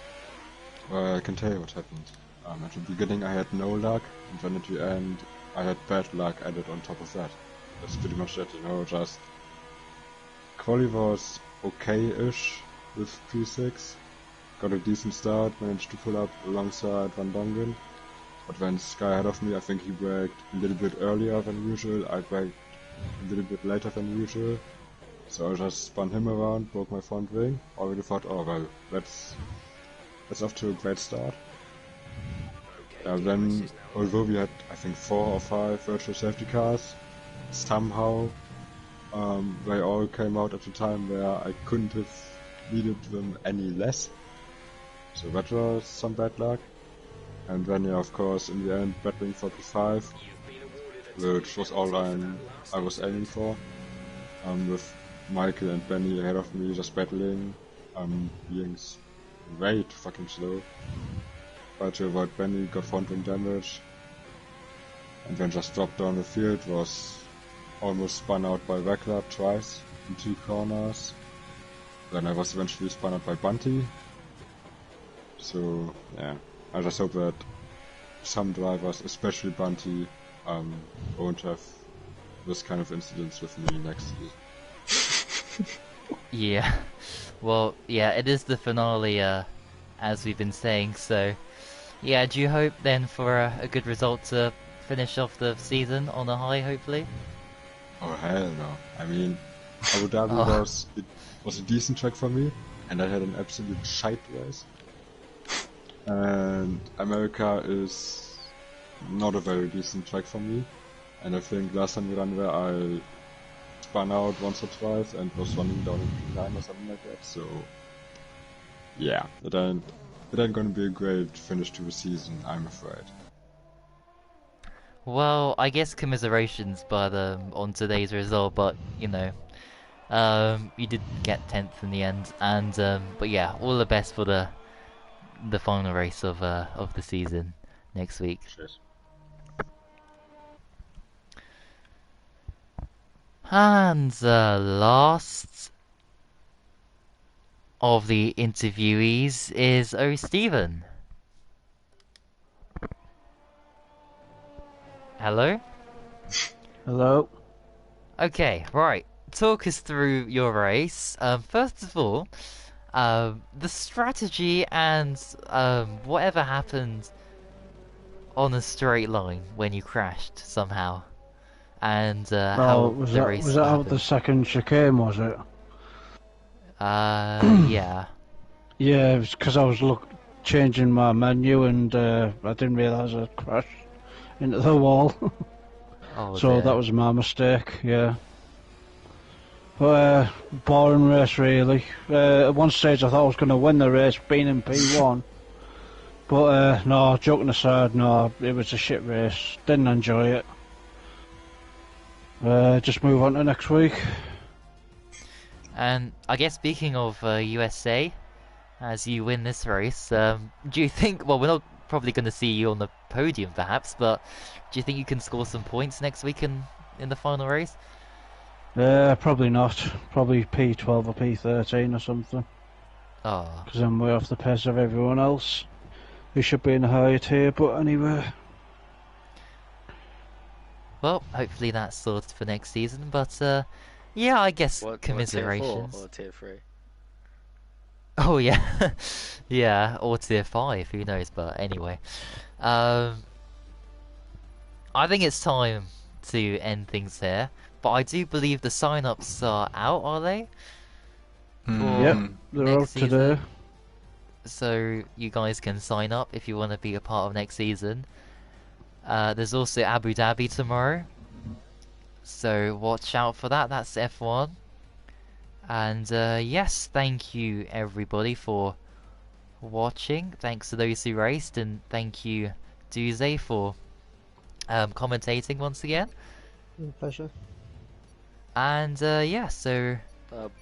Well, I can tell you what happened. At the beginning I had no luck, and then at the end I had bad luck added on top of that. That's pretty much it, you know, just... Quali was okay-ish with P6, got a decent start, managed to pull up alongside Van Dongen, but when Sky ahead of me, I think he braked a little bit earlier than usual, I braked a little bit later than usual, so I just spun him around, broke my front wing. I already thought, oh well, that's off to a great start. Then, although we had, I think, 4 or 5 virtual safety cars, somehow they all came out at a time where I couldn't have needed them any less. So that was some bad luck. And then, yeah, of course, in the end, battling for P5, which was all I was aiming for, with Michael and Benny ahead of me just battling, being way too fucking slow. But to avoid Benny, got front wing damage, and then just dropped down the field, was almost spun out by Wacklab twice in 2 corners. Then I was eventually spun out by Bunty. So yeah, I just hope that some drivers, especially Bunty, won't have this kind of incidents with me next season. Yeah, well, yeah, it is the finale, as we've been saying, so yeah, do you hope then for a good result to finish off the season on a high, hopefully? Oh hell no. I mean, Abu Dhabi was a decent track for me, and I had an absolute shite race. And America is not a very decent track for me, and I think last time we ran there I spun out once or twice and was running down in P9 or something like that, so yeah, it ain't gonna be a great finish to the season, I'm afraid. Well, I guess commiserations, but on today's result, but you know, You did get 10th in the end, and but yeah, all the best for the final race of the season next week. Cheers. And last of the interviewees is Stephen. Hello? Hello. Okay, right. Talk us through your race. First of all, the strategy and whatever happened on a straight line when you crashed somehow, and how was the that race was that out happened. the second chicane? Was it? Yeah. Yeah, it was because I was changing my menu and I didn't realise I'd crashed into the wall. Oh, So dear. that was my mistake. Yeah. But boring race really. At one stage I thought I was going to win the race, being in P1. But no, joking aside, no, it was a shit race. Didn't enjoy it. Just move on to next week. And I guess speaking of USA, as you win this race, do you think? Well, we're not probably going to see you on the podium, perhaps, but do you think you can score some points next week in the final race? Probably not. Probably P12 or P13 or something. Oh. Because I'm way off the pace of everyone else. Who should be in a higher tier, but anyway. Well, hopefully that's sorted for next season, but yeah, I guess commiserations. What, tier 4 or tier 3? Oh yeah, yeah, or tier 5, who knows? But anyway, I think it's time to end things here. But I do believe the sign-ups are out, are they? Yep, they're next out season? today. So you guys can sign up if you want to be a part of next season. There's also Abu Dhabi tomorrow, so watch out for that. That's F1. And yes, thank you everybody for watching. Thanks to those who raced, and thank you Duze for commentating once again. Pleasure. And yeah, so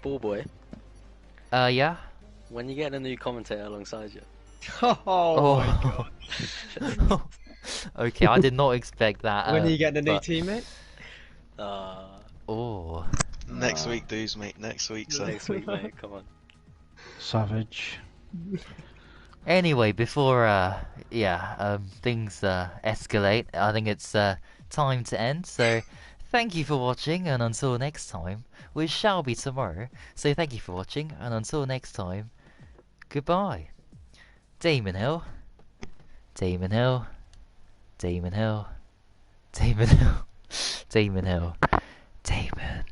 Ball boy, yeah. when you get a new commentator alongside you. Oh my god. Okay, I did not expect that. When are you getting a new but- teammate? Oh. Next week, dudes, mate. Next week, so. Next week, mate. Come on. Savage. Anyway, before things escalate, I think it's time to end. So, thank you for watching, and until next time, which shall be tomorrow. So, thank you for watching, and until next time, goodbye. Damon Hill. Damon Hill. Damon Hill. Damon Hill. Damon Hill. Damon.